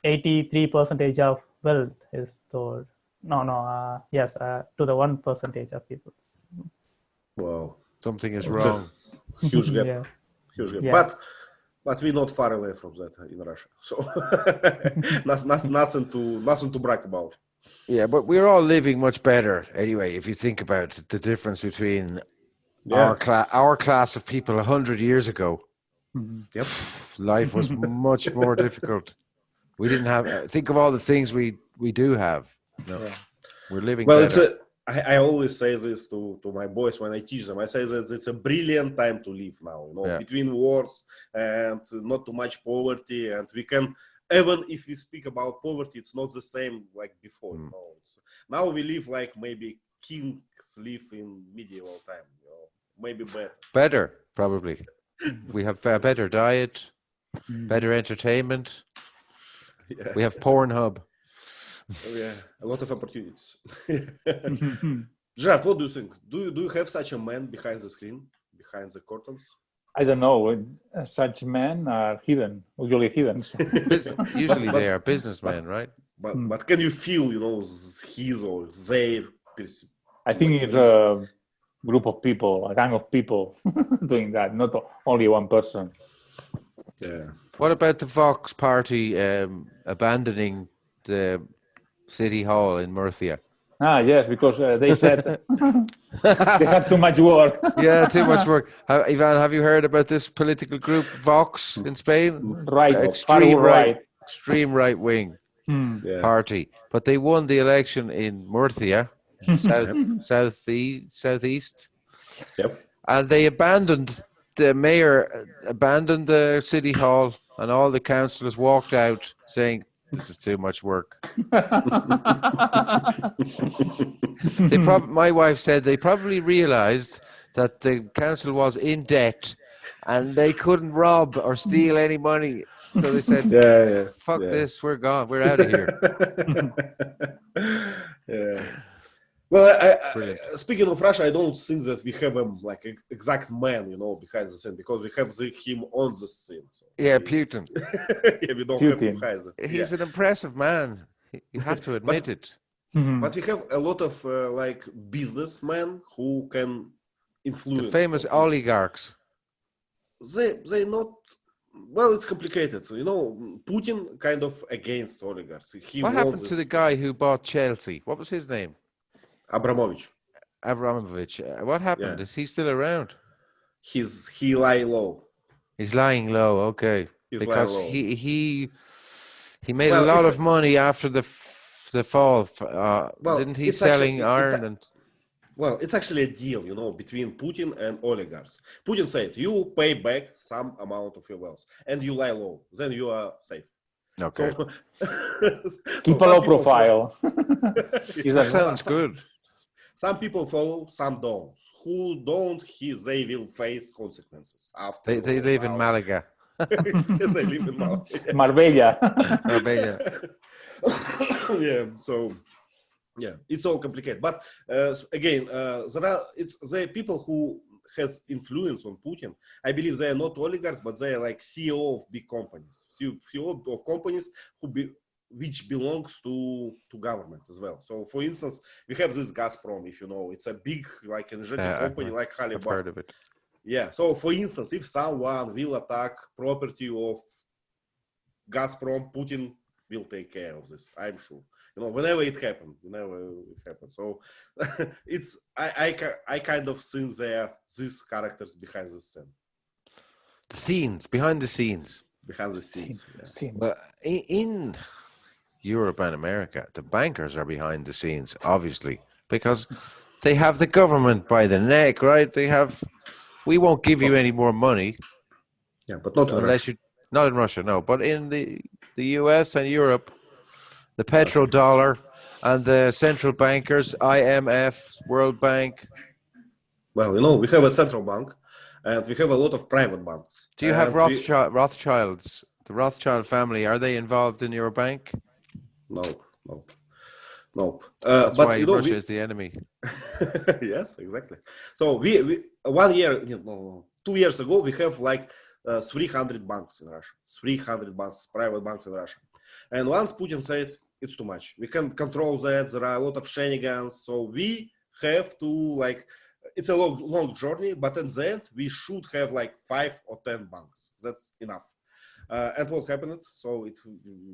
83% of wealth is stored. To the 1% of people. Wow, something is wrong. Huge gap. Yeah. Huge gap. Yeah. But we're not far away from that in Russia. So nothing to brag about. Yeah, but we're all living much better anyway. If you think about the difference between our class of people 100 years ago, life was much more difficult. We didn't have. Think of all the things we do have. No, we're living better. I always say this to my boys when I teach them. I say that it's a brilliant time to live now. Between wars and not too much poverty, and we can. Even if we speak about poverty, it's not the same like before. Now we live like maybe kings live in medieval time. Maybe better. Better, probably. We have a better diet, better entertainment. Yeah. We have Pornhub. A lot of opportunities. Gerard, what do you think? Do you have such a man behind the screen, behind the curtains? I don't know. Such men are hidden, usually hidden. Usually they are businessmen, right? But can you feel, his or their? I think it's a group of people, a gang of people doing that, not only one person. Yeah. What about the Vox party abandoning the city hall in Murcia? Yes, because they said they had too much work. Yeah, too much work. Ivan, have you heard about this political group, Vox, in Spain? Right, extreme right wing party. But they won the election in Murcia, southeast. Yep. And they abandoned the city hall, and all the councillors walked out saying, "This is too much work." My wife said they probably realized that the council was in debt and they couldn't rob or steal any money. So they said, fuck this, we're gone, we're out of here. Well, speaking of Russia, I don't think that we have like an exact man, behind the scene, because we have him on the scene. So. Yeah, Putin. We don't have him behind it. He's an impressive man. You have to admit it. But we have a lot of like businessmen who can influence. The famous oligarchs. They not. Well, it's complicated. Putin kind of against oligarchs. What happened to the guy who bought Chelsea? What was his name? Abramovich. What happened? Yeah. Is he still around? He lie low. He's lying low. Okay, because he made a lot of money after the fall. Didn't he selling iron? It's actually a deal, between Putin and oligarchs. Putin said, "You pay back some amount of your wealth, and you lie low. Then you are safe." Okay. Keep a low profile. That sounds good. Some people follow, some don't. Who don't, they will face consequences after. They live in Malaga. They live in Marbella. Yeah. So Yeah, it's all complicated. But again, there are the people who has influence on Putin. I believe they are not oligarchs, but they are like CEO of big companies, CEO of companies which belongs to government as well. So, for instance, we have this Gazprom, if you know, it's a big like energetic company like Halliburton. I've heard of it. Yeah. So, for instance, if someone will attack property of Gazprom, Putin will take care of this, I'm sure. You know, whenever it happens. So it's I kind of think there these characters behind the scene. The scenes, behind the scenes. Behind the scenes. Yeah. Well, in Europe and America, the bankers are behind the scenes, obviously, because they have the government by the neck, right? We won't give you any more money. Yeah, but not unless you. Not in Russia, no. But in the US and Europe, the petrodollar and the central bankers, IMF, World Bank. Well, you know, we have a central bank, and we have a lot of private banks. Do you have Rothschilds? The Rothschild family, are they involved in your bank? No. That's but, why you know, Russia is the enemy. Yes, exactly. So we 1 year, 2 years ago, we have like 300 banks in Russia, 300 banks, private banks in Russia. And once Putin said it's too much, we can control that. There are a lot of shenanigans. So we have to like, it's a long journey, but in the end, we should have like 5 or 10 banks. That's enough. And what happened? So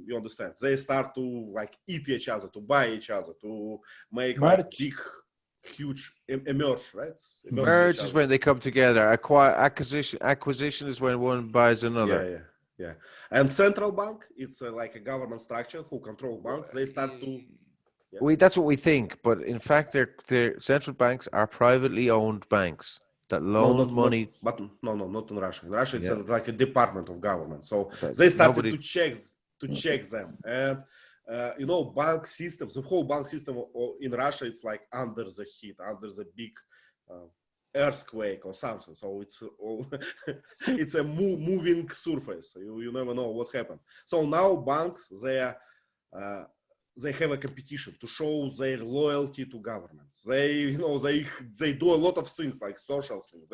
you understand, they start to like eat each other, to buy each other, to make like big, huge emerge, right? Merge is when they come together. Acquisition is when one buys another. Yeah. And central bank, it's like a government structure who control banks. They start to. Yeah. That's what we think, but in fact, their central banks are privately owned banks that loan money. But not in Russia. In Russia, it's like a department of government. So they started to check them. And you know, bank systems, the whole bank system in Russia, it's like under the heat, under the big earthquake or something. So it's it's a moving surface. You never know what happened. So now banks, they have a competition to show their loyalty to government. They do a lot of things like social things.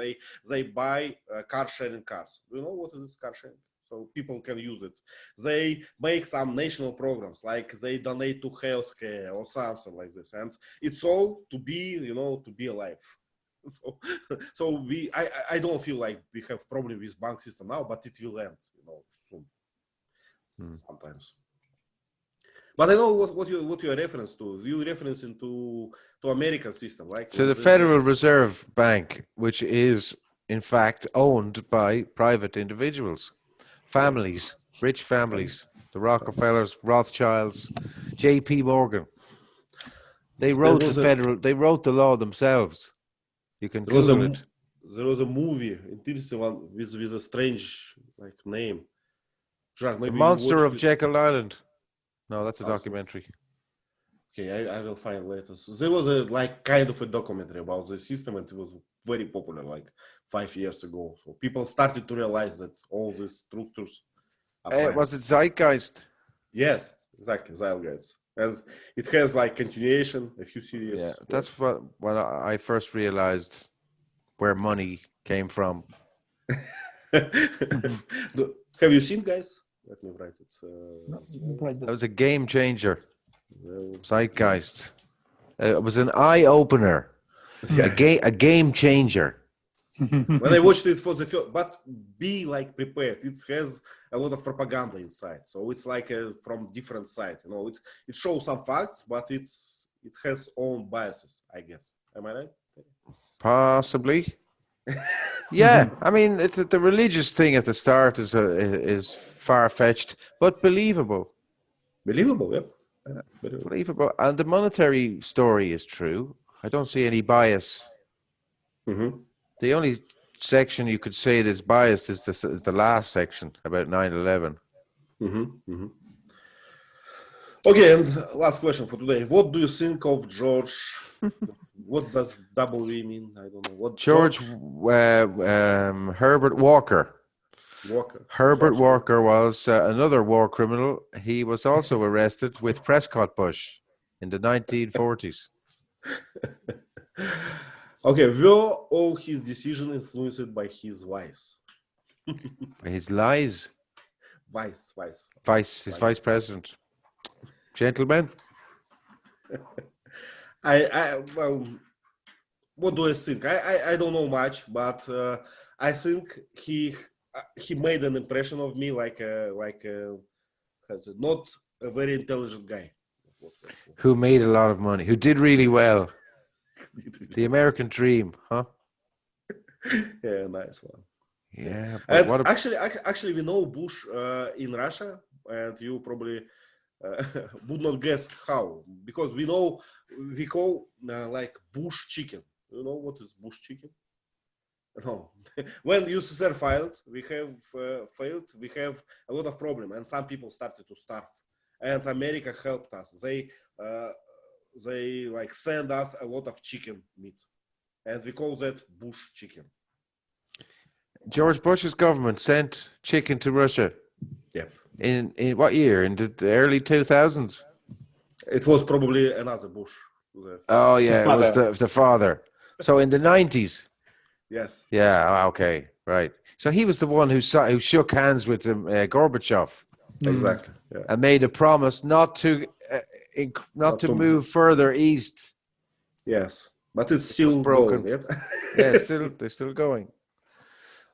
They buy car sharing cars. Do you know what is car sharing? So people can use it. They make some national programs, like they donate to healthcare or something like this, and it's all to be alive. So I don't feel like we have problem with bank system now, but it will end, soon. Sometimes. But I know what you are reference to. You referencing to American system, like to the Federal Reserve Bank, which is in fact owned by private individuals. Families, rich families, the Rockefellers, Rothschilds, J.P. Morgan. They wrote the law themselves. You can Google it. There was a movie, interesting one, with a strange name. Gerard, The Monster of Jekyll Island. No, that's a documentary. Okay, I will find later. So there was a kind of a documentary about the system, and it was very popular 5 years ago. So people started to realize that all these structures was it Zeitgeist? Yes, exactly, Zeitgeist. And it has continuation, a few series. Yeah, that's when I first realized where money came from. Have you seen, guys? Let me write it. That was a game changer. Zeitgeist. It was an eye opener. Yeah. A game changer. When I watched it for the first, but be prepared. It has a lot of propaganda inside, so it's from different side. It shows some facts, but it has own biases, I guess. Am I right? Possibly. Yeah, I mean, the religious thing at the start is far-fetched, but believable. Believable, yep. Believable, and the monetary story is true. I don't see any bias. Mm-hmm. The only section you could say that's biased is the last section about 9/11. Mm-hmm. Mm-hmm. Okay, and last question for today. What do you think of George? What does W mean? I don't know. What George Herbert Walker. Herbert Walker was another war criminal. He was also arrested with Prescott Bush in the 1940s. Okay, were all his decisions influenced by his vice? By his lies. His vice president. Gentlemen. Well, what do I think? I don't know much, but I think he made an impression of me like not a very intelligent guy. Who made a lot of money, who did really well. The American dream, huh? Yeah, nice one. Yeah. And actually, we know Bush in Russia, and you probably would not guess how, because we call like Bush chicken. You know what is Bush chicken? No. When USSR failed, we have a lot of problems, and some people started to starve, and America helped us. They like send us a lot of chicken meat, and we call that Bush chicken. George Bush's government sent chicken to Russia. Yep. In what year? In the early 2000s? It was probably another Bush. Oh yeah, it was the father. So in the 90s. Yes. Yeah. Okay. Right. So he was the one who shook hands with Gorbachev. Exactly. Yeah. And made a promise not to move further east. Yes, but it's still broken. Going, yep. Yeah, they're still going.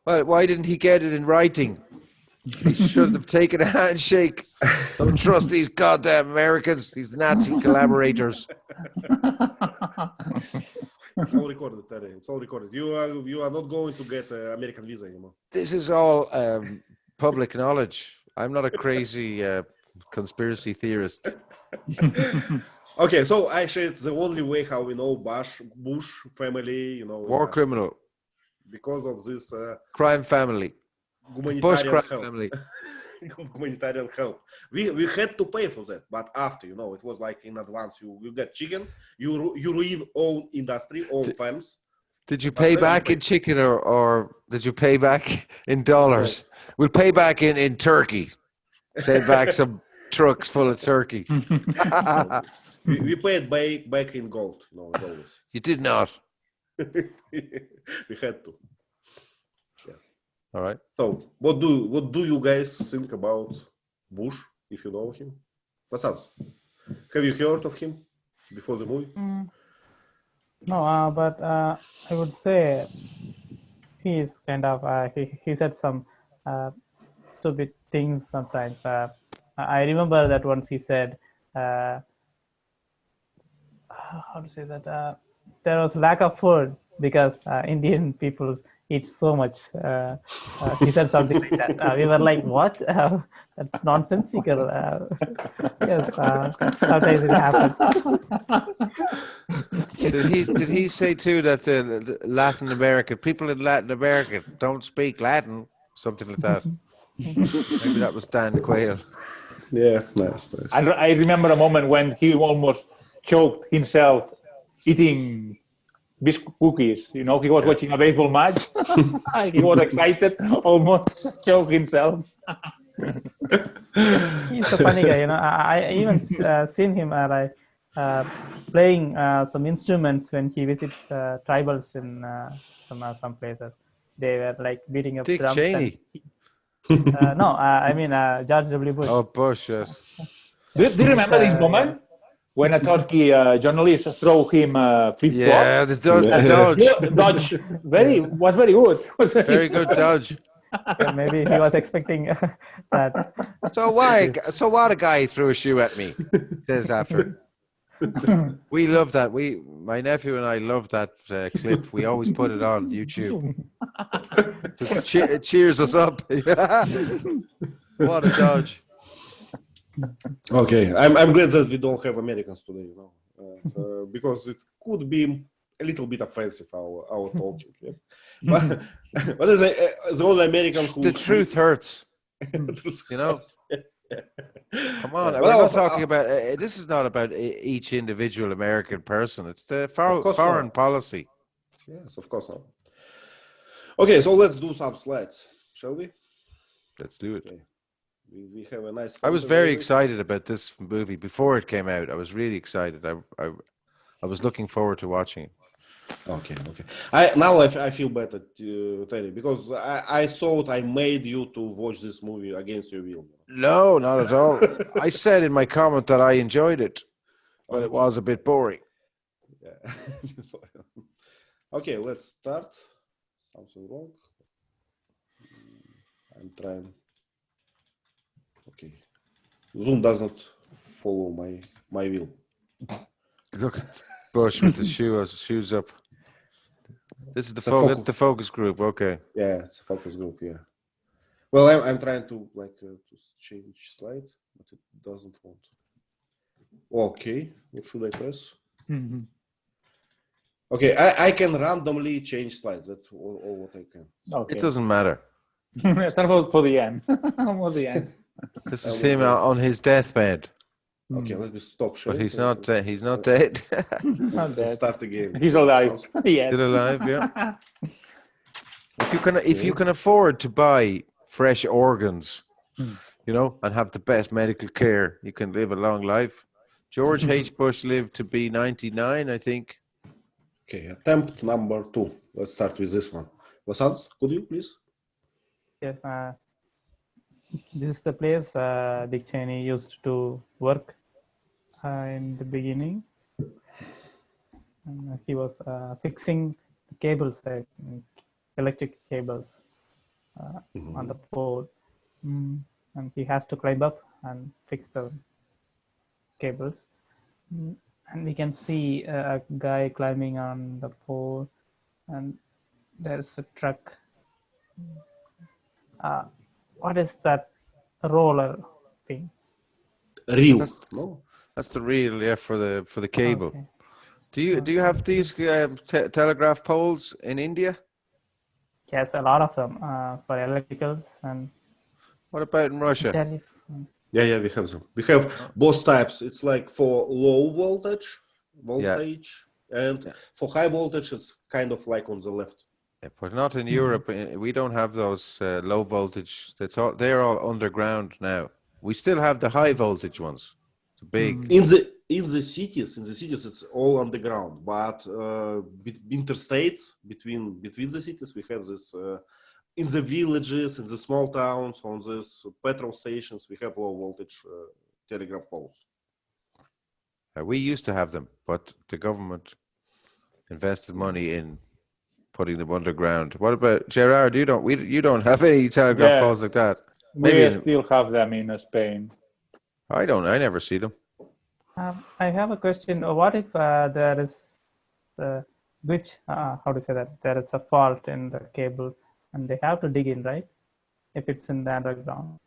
Well, why didn't he get it in writing? He should have taken a handshake. Don't trust these goddamn Americans, these Nazi collaborators. It's all recorded, Terry. It's all recorded. You are not going to get an American visa anymore. This is all public knowledge. I'm not a crazy conspiracy theorist. Okay, so actually, it's the only way how we know Bush family, war criminal, because of this crime family, Bush crime family. Humanitarian help. We had to pay for that, but after, it was like in advance. You get chicken, you ruin own industry, own farms. Did you pay back in chicken or did you pay back in dollars? No. We'll pay back in turkey. Send back some trucks full of turkey. we paid back in gold. Always. You did not. We had to. Yeah. All right. So, what do you guys think about Bush, if you know him? Vasanth, have you heard of him before the movie? No, but I would say he's kind of he said some stupid things sometimes. I remember that once he said, how to say that there was lack of food because Indian people eat so much. He said something like that. We were like, what? That's nonsensical. Yes, sometimes it happens. Did he say too that the Latin American people in Latin America don't speak Latin? Something like that. Maybe that was Dan Quayle. Yeah, nice. I remember a moment when he almost choked himself eating biscuit cookies. He was watching a baseball match. He was excited, almost choked himself. He's a funny guy. I even seen him playing some instruments when he visits tribals in some places. They were like beating up Dick drums. Cheney. No, I mean George W. Bush. Oh, Bush, yes. Do you remember this moment when a Turkey journalist threw him flip-flop? Yeah, the dodge. Yeah, dodge. Was very good. Very good dodge. Yeah, maybe he was expecting that. So what? A guy threw a shoe at me. Says after. We love that. My nephew and I love that clip. We always put it on YouTube. It cheers us up. What a dodge. Okay, I'm glad that we don't have Americans today, because it could be a little bit offensive our talking. Yeah? But as the only American who the truth hurts. Come on, we're not talking about. This is not about each individual American person. It's the foreign policy. Yes, of course not. Okay, so let's do some slides, shall we? Let's do it. Okay. We have a nice. I was very excited about this movie before it came out. I was really excited. I was looking forward to watching it. Okay. I feel better, Terry, because I thought I made you to watch this movie against your will. No, not at all. I said in my comment that I enjoyed it, but it was a bit boring. Yeah. Okay, let's start. Something wrong. I'm trying. Okay. Zoom doesn't follow my will. Look, Bush with the shoes up. This is the focus. That's the focus group. Okay. Yeah, it's a focus group. Yeah. Well, I'm trying to to change slide, but it doesn't want. Okay, what should I press? Mm-hmm. Okay, I can randomly change slides. That's all what I can. Okay. It doesn't matter. Start for the end. Almost the end. This is him on his deathbed. Okay, let me stop sharing. But he's not. He's not dead. Not Let's dead. start again. He's alive. Yes. Still alive, yeah. If you can afford to buy fresh organs, you know, and have the best medical care, you can live a long life. George H. Bush lived to be 99, I think. Okay, attempt number 2. Let's start with this one. Vasanth, could you please? Yes, this is the place Dick Cheney used to work in the beginning. And he was fixing the cables, electric cables on the pole. And he has to climb up and fix the cables. And we can see a guy climbing on the pole, and there's a truck. What is that roller thing? Reel. That's the reel, yeah, for the cable. Okay. Do you have these telegraph poles in India? Yes, a lot of them for electricals and. What about in Russia? Yeah, we have them. We have both types. It's like for low voltage, and for high voltage, it's kind of like on the left. Yeah, but not in Europe. We don't have those low voltage. They're all underground now. We still have the high voltage ones. The big. In the cities, it's all underground. But interstates between the cities, we have this. In the villages, in the small towns, on these petrol stations, we have low voltage telegraph poles. We used to have them, but the government invested money in putting them underground. What about Gerard? You don't have any telegraph poles like that. Maybe we still have them in Spain. I don't. I never see them. I have a question. What if there is how to say that? There is a fault in the cable. And they have to dig in, right? If it's in the underground.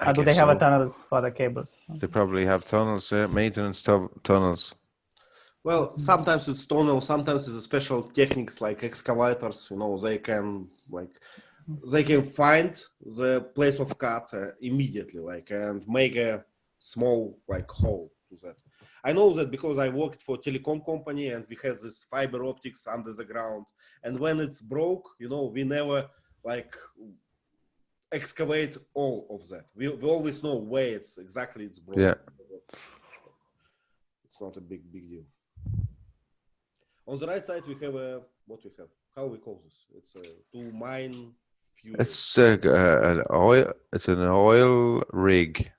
Or do they have tunnels for the cables? They probably have tunnels, maintenance tunnels. Well, sometimes it's tunnel, sometimes it's special techniques like excavators. You know, they can find the place of cut immediately, and make a small hole to that. I know that because I worked for a telecom company and we had this fiber optics under the ground. And when it's broke, you know, we never excavate all of that. We always know where it's broken. Yeah. It's not a big deal. On the right side, we have what we have. How we call this? It's to mine fuel. It's an oil. It's an oil rig.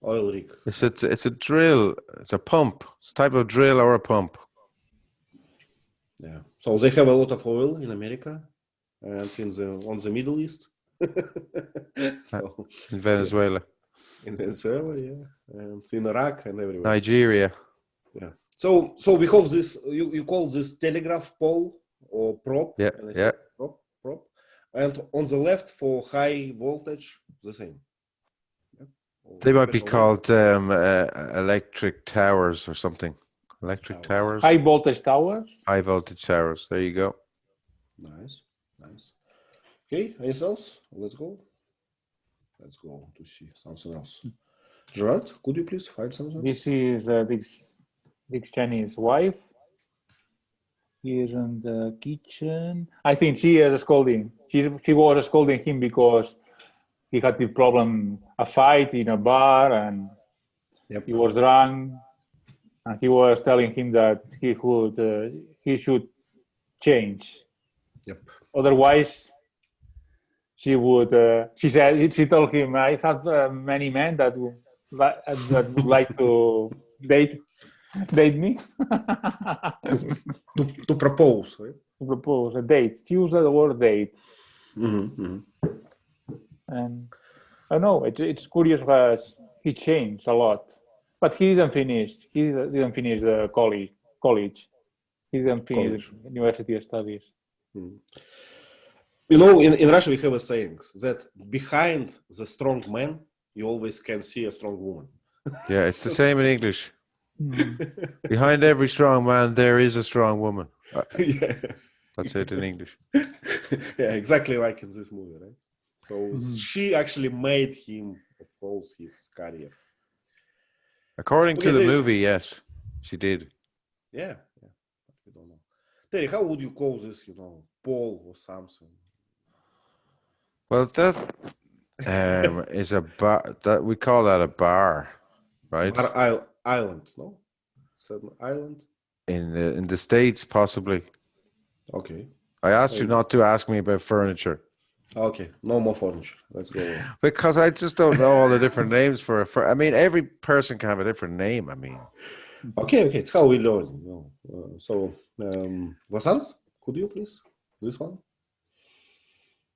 Oil rig. It's a drill. It's a pump. It's a type of drill or a pump. Yeah. So they have a lot of oil in America and on the Middle East. So in Venezuela. In Venezuela, yeah, and in Iraq and everywhere. Nigeria. Yeah. So we call this. You call this telegraph pole or prop. Yeah. Yeah. Prop. And on the left for high voltage, the same. They might be called electric towers or something. Electric towers. High voltage towers? High voltage towers. There you go. Nice. Okay, anything else? Let's go to see something else. Gerard, could you please find something? This is Dick Cheney's wife. Here in the kitchen. I think she is scolding. She was scolding him because he had the problem, a fight in a bar, and Yep. he was drunk, and he was telling him that he should change. Yep. Otherwise, she told him, I have many men that would like to date me. To propose, right? To propose a date. She used the word date. And I know it's curious that he changed a lot, but he didn't finish. He didn't finish the college. He didn't finish university studies. You know, in Russia we have a saying that behind the strong man you always can see a strong woman. Yeah, it's the same in English. Behind every strong man, there is a strong woman. Yeah. That's it in English. Yeah, exactly like in this movie, right? So she actually made him follow his career. According to the movie, yes, she did. Yeah. We don't know. Terry, how would you call this? You know, Paul or something? Well, that is a bar. That we call that a bar, right? Bar Island, no? It's an island. In the States, possibly. Okay. I asked you not to ask me about furniture. Okay, no more furniture. Let's go on. Because I just don't know all the different names for. I mean, every person can have a different name. I mean. Okay. It's how we learn. You know. So, Vasanth, could you please? This one?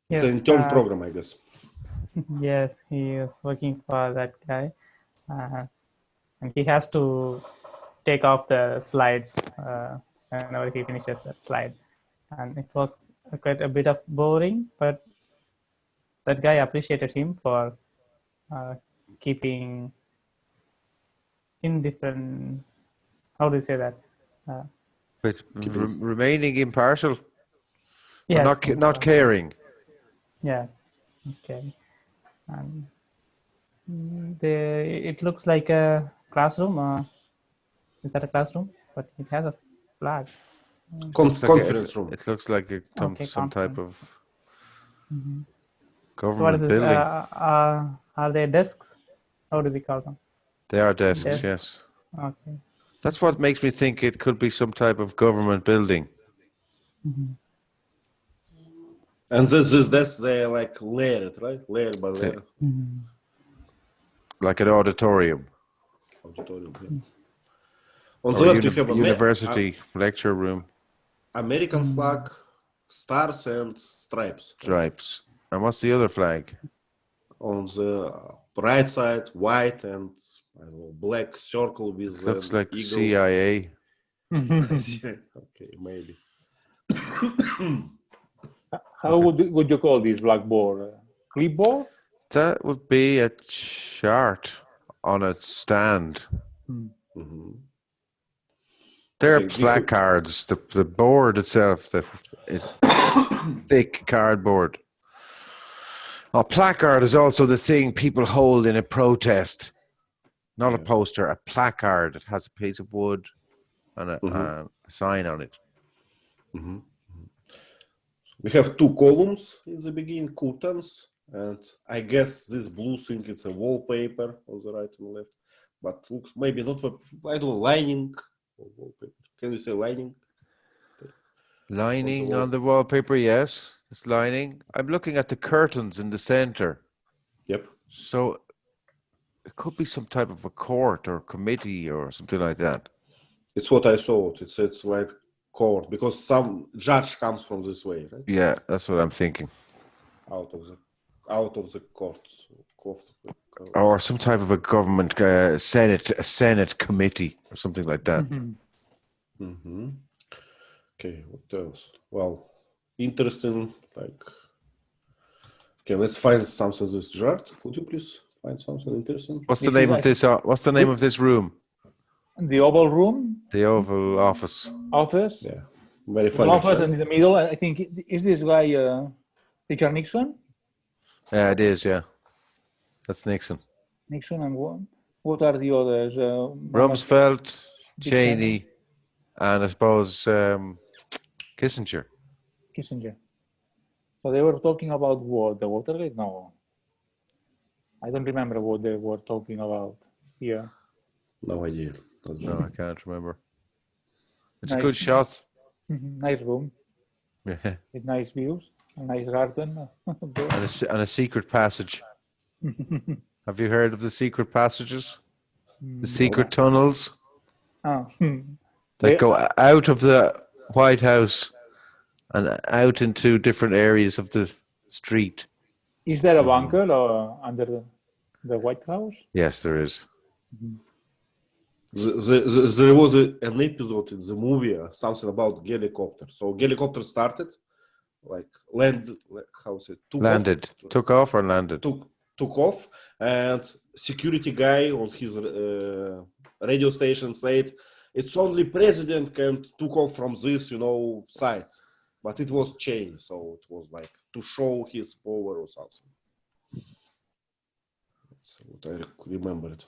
Yes, it's an intern program, I guess. Yes, he is working for that guy. And he has to take off the slides whenever he finishes that slide. And it was quite a bit of boring, but that guy appreciated him for keeping indifferent. How do you say that? But remaining impartial, Yes, not caring. Yeah, okay. And it looks like a classroom. Is that a classroom? But it has a flag. Conference room. It looks like some type of government So what is building. Are they desks? How do we call them? They are desks, yes. Okay. That's what makes me think it could be some type of government building. And this desks, they're like layered, right? Layer by layer. Like an auditorium. Yeah. On the Or left, you have a university lecture room. American flag, stars and stripes. Stripes. And what's the other flag? On the right side, white and I don't know, black circle with Looks like eagle. CIA. Okay, maybe. How would you call this blackboard? Clipboard? That would be a chart on a stand. There are placards. The board itself is thick cardboard. A placard is also the thing people hold in a protest. Not a poster, a placard. It has a piece of wood and a sign on it. We have two columns in the beginning, curtains, and I guess this blue thing is a wallpaper on the right and left, but looks maybe not for, I don't know, lining or wallpaper. Can we say lining? Lining on the wallpaper, yes. It's lining. I'm looking at the curtains in the center. Yep. So it could be some type of a court or committee or something like that. It's what I thought. It's like court because some judge comes from this way, right? Yeah, that's what I'm thinking. Out of the court. Or some type of a government Senate committee or something like that. Okay, what else? Well, interesting. Okay, let's find something. This Gerard, could you please find something interesting? What's the name of this? What's the name of this room? The Oval Room. The Oval Office. Office. Yeah, very funny. Office, and in the middle, I think is this guy Richard Nixon. Yeah, it is. Yeah, that's Nixon. Nixon, and what are the others? Rumsfeld, Cheney, and I suppose Kissinger. So they were talking about what? The Watergate? No. I don't remember what they were talking about here. No idea. No, I can't remember. It's a Nice. good shot. Nice room Yeah. with nice views, a nice garden. And a secret passage. Have you heard of the secret passages? The secret tunnels Oh. that go out of the White House and out into different areas of the street. Is there a bunker or under the White House? Yes, there is. There was an episode in the movie, something about helicopter. So helicopter started, like Landed. Took off or landed? Took off, and security guy on his radio station said, it's only president can took off from this, site. But it was changed, so it was like to show his power or something. That's what I remember it.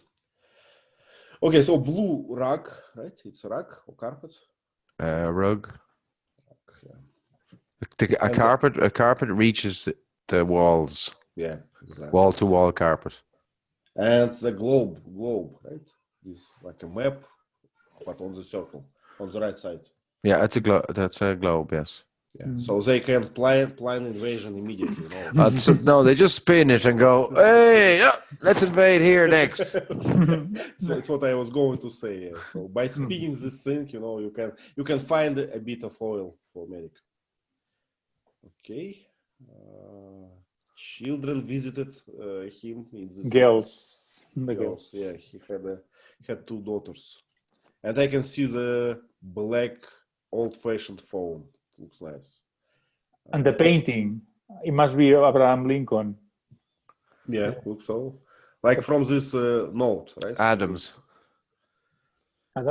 Okay, so blue rug, right? It's a rug or carpet? Rug. Yeah. A carpet reaches the walls. Yeah, exactly. Wall-to-wall carpet. And the globe, right? Is like a map, but on the circle, on the right side. Yeah, that's a globe, yes. Yeah. So they can plan invasion immediately. No, they just spin it and go, hey, no, let's invade here next. So it's what I was going to say. Yeah. So by spinning this thing, you can find a bit of oil for America. Okay. Children visited him in this. Girls. Girls. Yeah, he had two daughters, and I can see the black old-fashioned phone. Looks nice. And the painting, it must be Abraham Lincoln. Yeah, looks so. Like from this note, right? Adams. I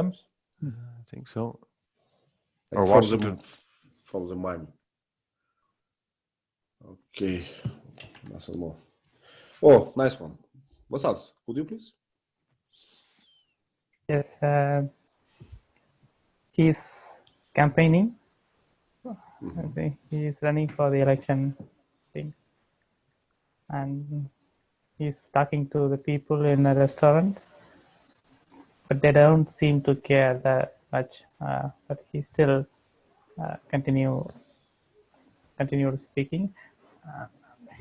think so. Like Or Washington. From the money. Okay. Nothing more. Oh, nice one. Vasanth, could you please? Yes, he's campaigning. Okay. He is running for the election thing. And he's talking to the people in a restaurant, but they don't seem to care that much. But he still continued speaking.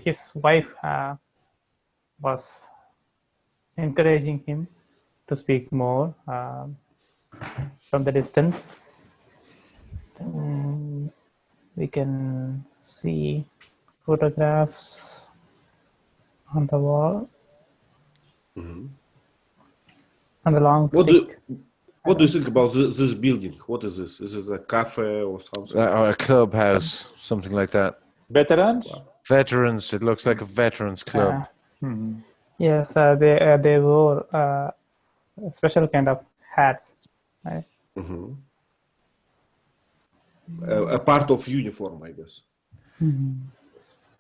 His wife was encouraging him to speak more from the distance. We can see photographs on the wall. Mm-hmm. And the long What stick. do you think about this building? What is this? Is it a cafe or something? Or a clubhouse, something like that. Veterans? Wow. Veterans. It looks like a veterans club. Yes, they wore a special kind of hats. Right? Mm-hmm. A part of uniform, I guess.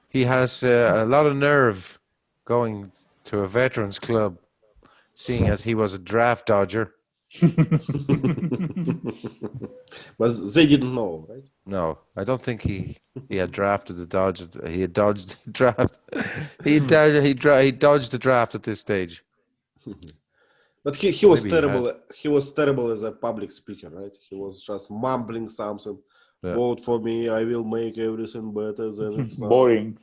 He has a lot of nerve going to a veterans club, seeing as he was a draft dodger. But they didn't know, right? No, I don't think he had drafted the dodge. He had dodged the draft. He dodged the draft at this stage. But he was Maybe terrible. He was terrible as a public speaker, right? He was just mumbling something. Yeah. Vote for me. I will make everything better than it's now. Boring.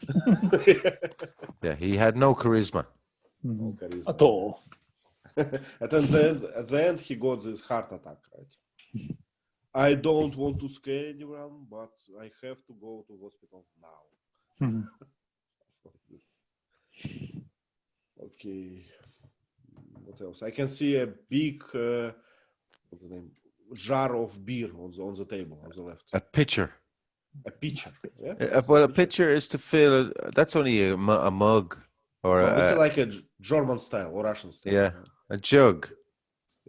Yeah, he had no charisma. No charisma. At all. And then at the end, he got this heart attack, right? I don't want to scare anyone, but I have to go to hospital now. Okay. What else? I can see a big what's the name? Jar of beer on the table on the left. A pitcher. A pitcher. Yeah. Well, a pitcher is to fill. That's only a mug or It's like a German style or Russian style. Yeah, a jug.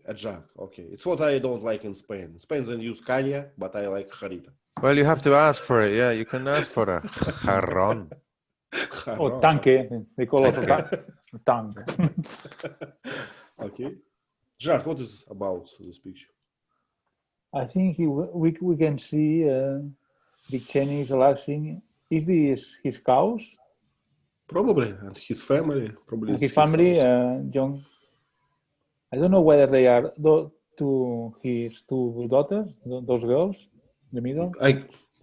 A jug. Okay. It's what I don't like in Spain. In Spain they use caña, but I like jarrita. Well, you have to ask for it. Yeah, you can ask for a jarrón. Or tanque. They call it a tank. Okay. Gerard, what is about this picture? I think we can see Dick Cheney is relaxing. Is this his cows? Probably, and his family. Probably And it's his family, house. young. I don't know whether they are his two daughters, those girls in the middle.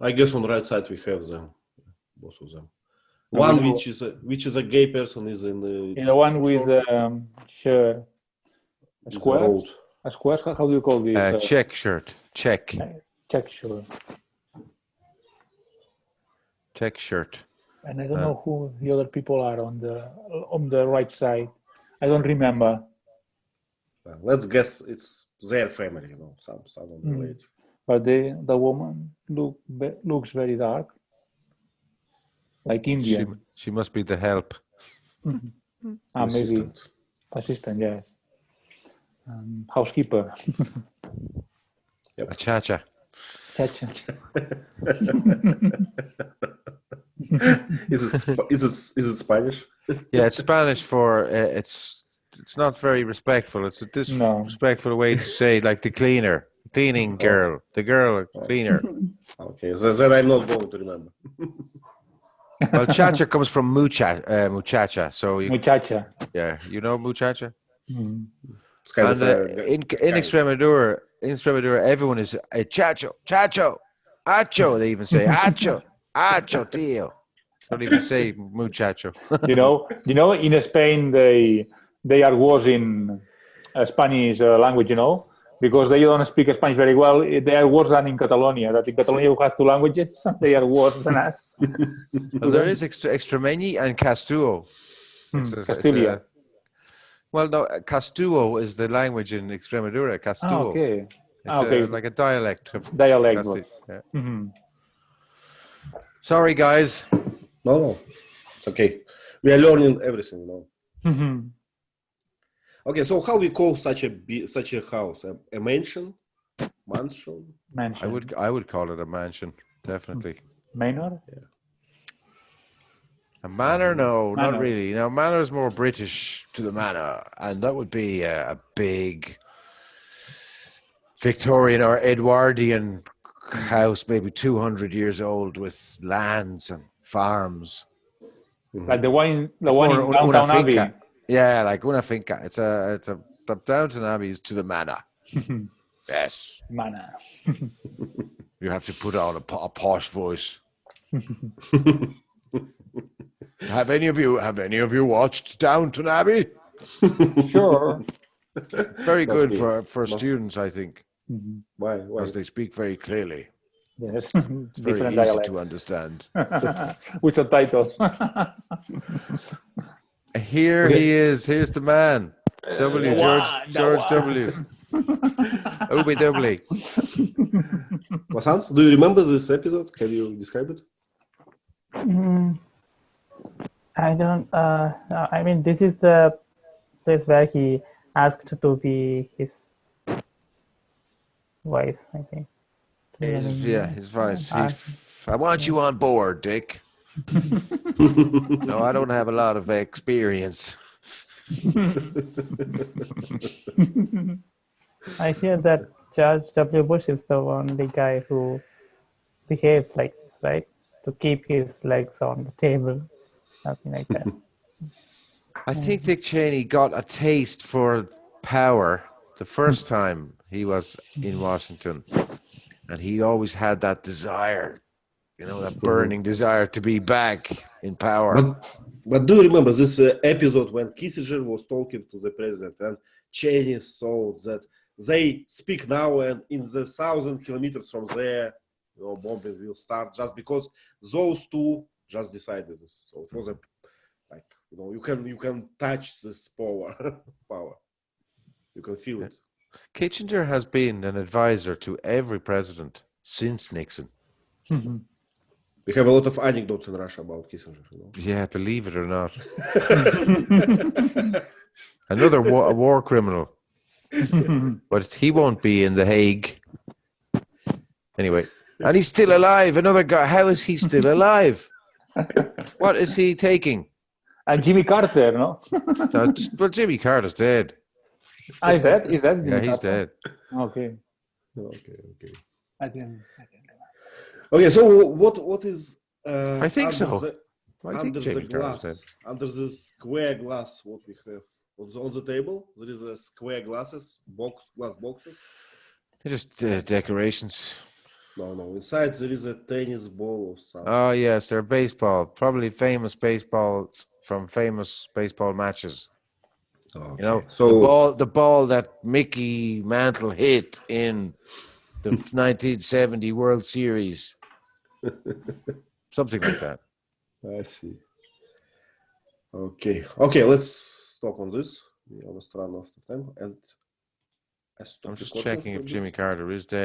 I guess on the right side we have them, both of them. And One we know- which is a gay person is in the the one with shirt, a is the square. road. A square. How do you call this? Check shirt. Check. Check shirt. Check shirt. And I don't know who the other people are on the right side. I don't remember. Let's guess it's their family, you know, some relative. But the woman looks very dark, like Indian. She must be the help. Maybe Assistant. assistant, yes. Housekeeper. A cha-cha. Chacha. Is it Spanish? Yeah, it's Spanish for it's not very respectful. It's a disrespectful way to say like the cleaning girl, the girl cleaner. Okay, so then I'm not going to remember. Well, cha-cha comes from muchacha. So Muchacha. yeah, you know muchacha. Mm. It's kind And of in Extremadura, everyone is a chacho, acho. They even say acho, tío. Don't even say muchacho. You know, in Spain they are worse in Spanish language. You know, because they don't speak Spanish very well. They are worse than in Catalonia. That in Catalonia we have two languages. They are worse than us. Well, there is Extremeñi and Castuo. Castilla. Well, no, Castuo is the language in Extremadura. Castuo. Okay. It's like a dialect. Dialect. Castile. Yeah. Mm-hmm. Sorry, guys. No, it's okay. We are learning everything, you know. Mm-hmm. Okay, so how we call such a house? A mansion? Mansion? I would call it a mansion, definitely. Manor? Yeah. A manor? No, Manor. not really. Now, manor is more British to the manor, and that would be a big Victorian or Edwardian house, maybe 200 years old, with lands and farms. Like the one in Una Downtown Abbey. finca. Yeah, like una finca. It's a the Downton Abbey is to the manor. Yes. Manor. You have to put on a posh voice. Have any of you watched Downton Abbey? Sure. Very good be. for students, I think, Why? because they speak very clearly. Yes. It's very Different easy dialects. to understand. With subtitles. Here he is. Here's the man. George W. OBW. Vasanth, do you remember this episode? Can you describe it? I don't. I mean, this is the place where he asked to be his wife, I think. His voice. I want you on board, Dick. No, I don't have a lot of experience. I hear that George W. Bush is the only guy who behaves like this, right? To keep his legs on the table, something like that. I think Dick Cheney got a taste for power the first time he was in Washington. And he always had that desire, that burning desire to be back in power. But do you remember this episode when Kissinger was talking to the president and Cheney saw that they speak now and in the 1,000 kilometers from there, bombing will start just because those two just decided this. So it was you can touch this power. You can feel it. Kissinger has been an advisor to every president since Nixon. We have a lot of anecdotes in Russia about Kissinger. Yeah, believe it or not. Another war criminal. But he won't be in The Hague. Anyway, and he's still alive. Another guy. How is he still alive? What is he taking? And Jimmy Carter, no? Well, Jimmy Carter's dead. Is that Jimmy Yeah, he's Carter? dead. Okay. Okay. I didn't. Okay, so what is? I think so. I think under the Jamie Carter's dead. glass, under the square glass, what we have on the table, there is a square glass boxes. They're just decorations. No. Inside there is a tennis ball or something. Oh yes, they're baseball. Probably famous baseballs from famous baseball matches. Okay. You know, so the ball that Mickey Mantle hit in the 1970 World Series. Something like that. I see. Okay, let's stop on this. We almost run out of time, and I stop I'm just recording checking for a if bit. Jimmy Carter is dead.